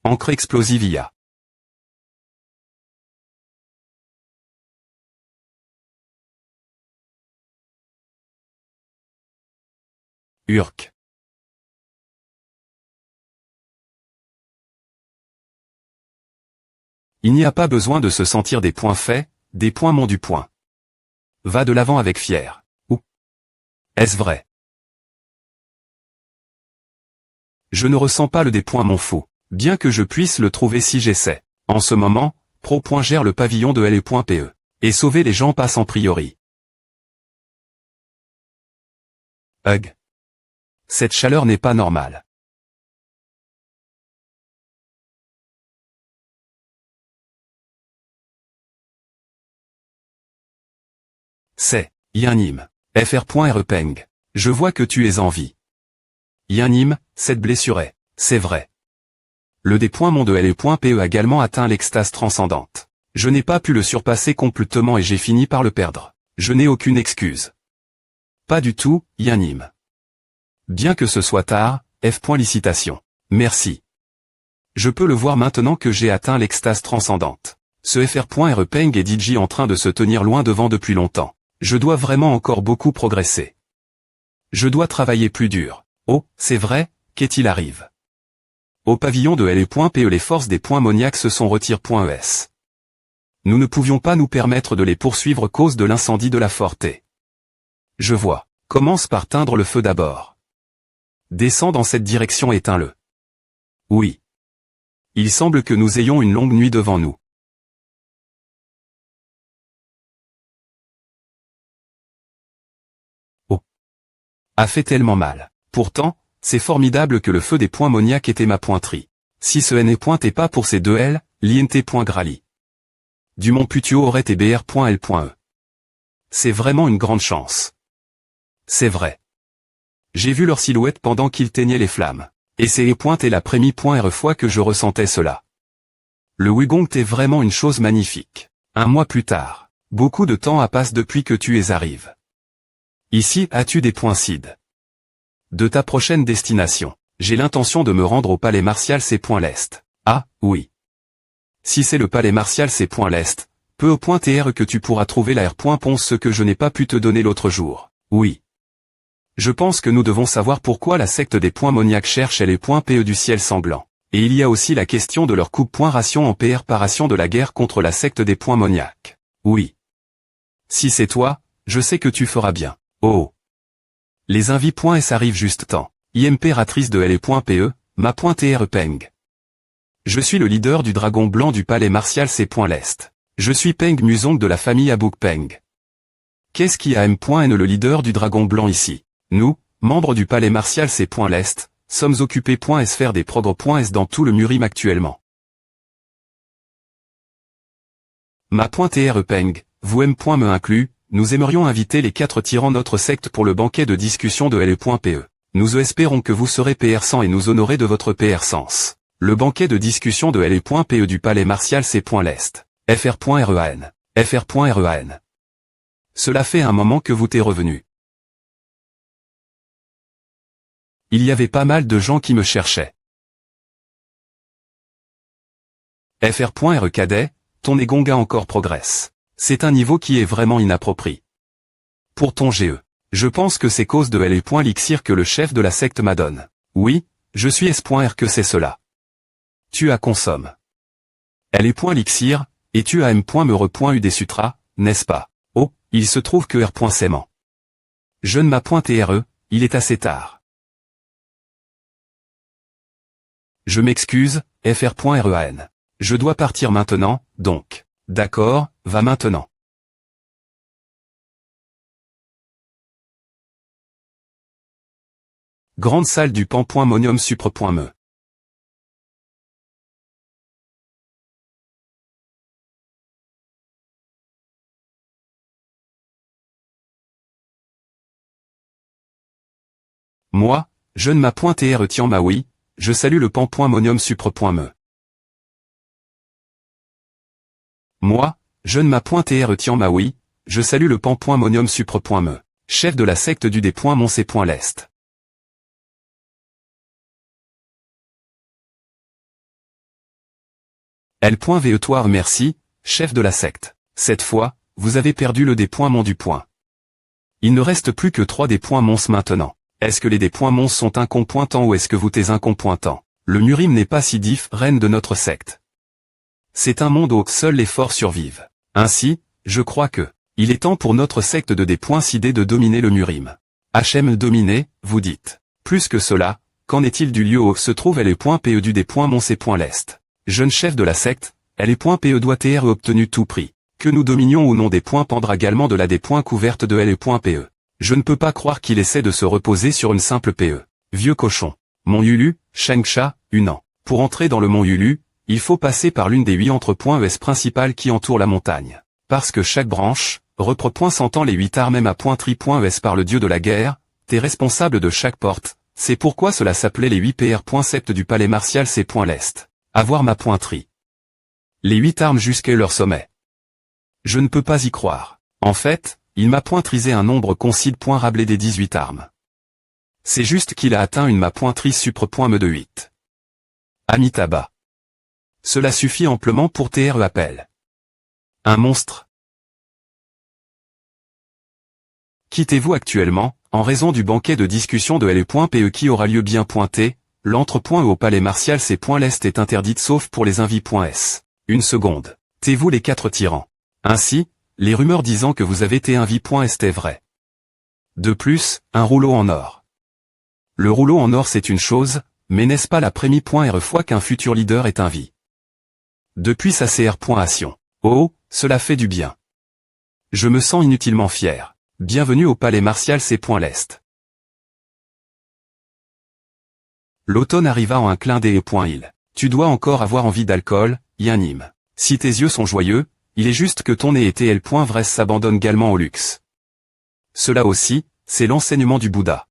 Encre explosive IA. Urque. Il n'y a pas besoin de se sentir des points faits, des points mon du point. Va de l'avant avec fier. Ou est-ce vrai? Je ne ressens pas le des points mon fou, bien que je puisse le trouver si j'essaie. En ce moment, Pro. Gère le pavillon de LE.PE. Et sauver les gens passe en priori. Hug. Cette chaleur n'est pas normale. C'est Yanim. FR.REPENG. Je vois que tu es en vie. Yanim, cette blessure est, c'est vrai. Le des points mon de LE.PE a également atteint l'extase transcendante. Je n'ai pas pu le surpasser complètement et j'ai fini par le perdre. Je n'ai aucune excuse. Pas du tout, Yanim. Bien que ce soit tard, F.Licitation. Merci. Je peux le voir maintenant que j'ai atteint l'extase transcendante. Ce FR.REPENG est DJ en train de se tenir loin devant depuis longtemps. Je dois vraiment encore beaucoup progresser. Je dois travailler plus dur. Oh, c'est vrai, qu'est-il arrive? Au pavillon de LE.PE les forces des points moniaques se sont retirées.es. Nous ne pouvions pas nous permettre de les poursuivre cause de l'incendie de la forté. Je vois. Commence par teindre le feu d'abord. Descends dans cette direction et éteins-le. Oui. Il semble que nous ayons une longue nuit devant nous. Oh. A fait tellement mal. Pourtant, c'est formidable que le feu des points moniaques était ma pointerie. Si ce N point est pas pour ces deux L, l'INT.grali. Dumont Putio aurait été BR.L.E. C'est vraiment une grande chance. C'est vrai. J'ai vu leur silhouette pendant qu'ils teignaient les flammes. Et c'est les pointes et la prémie.R fois que je ressentais cela. Le Wugong est vraiment une chose magnifique. Un mois plus tard. Beaucoup de temps a passé depuis que tu es arrivé. Ici, as-tu des points CID? De ta prochaine destination. J'ai l'intention de me rendre au palais martial C. l'Est. Ah, oui. Si c'est le palais martial C.l'Est, peu au point TR que tu pourras trouver la R.Ponce, ce que je n'ai pas pu te donner l'autre jour. Oui. Je pense que nous devons savoir pourquoi la secte des points Moniac cherche les points PE du ciel sanglant. Et il y a aussi la question de leur coupe-point-ration en PR paration de la guerre contre la secte des points Moniac. Oui. Si c'est toi, je sais que tu feras bien. Oh. Les invites.s arrivent juste temps. Impératrice de LE.PE, ma.TR Peng. Je suis le leader du dragon blanc du palais martial C.l'Est. Je suis Peng Musong de la famille Abouk Peng. Qu'est-ce qui a M.N le leader du dragon blanc ici? Nous, membres du palais martial C.l'Est, sommes occupés.s faire des progrès.s dans tout le Murim actuellement. Ma.TR Peng, vous M.me inclus, nous aimerions inviter les 4 tyrans notre secte pour le banquet de discussion de LE.PE. Nous espérons que vous serez PR100 et nous honorer de votre PR100. Le banquet de discussion de LE.PE du palais martial C.l'Est. FR.REAN. FR.REAN. Cela fait un moment que vous t'es revenu. Il y avait pas mal de gens qui me cherchaient. FR.RE cadet, ton Egonga encore progresse. C'est un niveau qui est vraiment inapproprié. Pour ton GE. Je pense que c'est cause de LE.Lixir que le chef de la secte m'adonne. Oui, je suis S.R que c'est cela. Tu as consomme. LE.Lixir, et tu as M.Me des sutras, n'est-ce pas? Oh, il se trouve que R.S'aimant. Je ne m'a.TRE, il est assez tard. Je m'excuse, FR.REAN. Je dois partir maintenant, donc. D'accord, va maintenant. Grande salle du Pan.Monium Supre.me. Moi, jeune ma.TR Tian Maui, je salue le Pan.Monium Supre.me. Moi, jeune ma.TR Tian Maui, je salue le Pan.Monium Supre.me, chef de la secte du D.Mon.C.l'Est. L.Vetoire merci, chef de la secte. Cette fois, vous avez perdu le D.Mon du point. Il ne reste plus que 3 D.Mons maintenant. Est-ce que les D.Mons sont incompointants ou est-ce que vous t'es incompointant? Le Murim n'est pas si diff, reine de notre secte. C'est un monde où seuls les forts survivent. Ainsi, je crois que, il est temps pour notre secte de D.Cidé de dominer le Murim. HM dominer, vous dites. Plus que cela, qu'en est-il du lieu où se trouve LE.PE du D.Mon.C.l'Est? Jeune chef de la secte, LE.PE doit être obtenu tout prix. Que nous dominions ou non des points pendra également de la des points couverte de LE.PE. Je ne peux pas croire qu'il essaie de se reposer sur une simple PE. Vieux cochon. Mont Yulu, Shengsha, Hunan. Pour entrer dans le mont Yulu, il faut passer par l'une des 8 entre.ES principales qui entourent la montagne. Parce que chaque branche, s'entend les 8 armes à .tri.ES par le dieu de la guerre, t'es responsable de chaque porte, c'est pourquoi cela s'appelait les 8 PR.sept du palais martial C.l'Est. Avoir ma .tri. Les 8 armes jusqu'à leur sommet. Je ne peux pas y croire. En fait, il m'a pointrisé un nombre concide.rablé des 18 armes. C'est juste qu'il a atteint une ma pointrise supre.me de 8. Amitabha. Cela suffit amplement pour TRE appel. Un monstre. Quittez-vous actuellement, en raison du banquet de discussion de LE.PE qui aura lieu bien pointé, l'entre.E au palais martial C.l'Est est interdite sauf pour les invites.s. Une seconde. T'es-vous les 4 tyrans. Ainsi, les rumeurs disant que vous avez été invi.est est vrai. De plus, un rouleau en or. Le rouleau en or c'est une chose, mais n'est-ce pas la prémie.re fois qu'un futur leader est invi? Depuis sa CR.ation. Oh, cela fait du bien. Je me sens inutilement fier. Bienvenue au palais martial C.l'Est. L'automne arriva en un clin d'œil. Tu dois encore avoir envie d'alcool, Yanim. Si tes yeux sont joyeux, il est juste que ton nez et L.Vresse s'abandonne également au luxe. Cela aussi, c'est l'enseignement du Bouddha.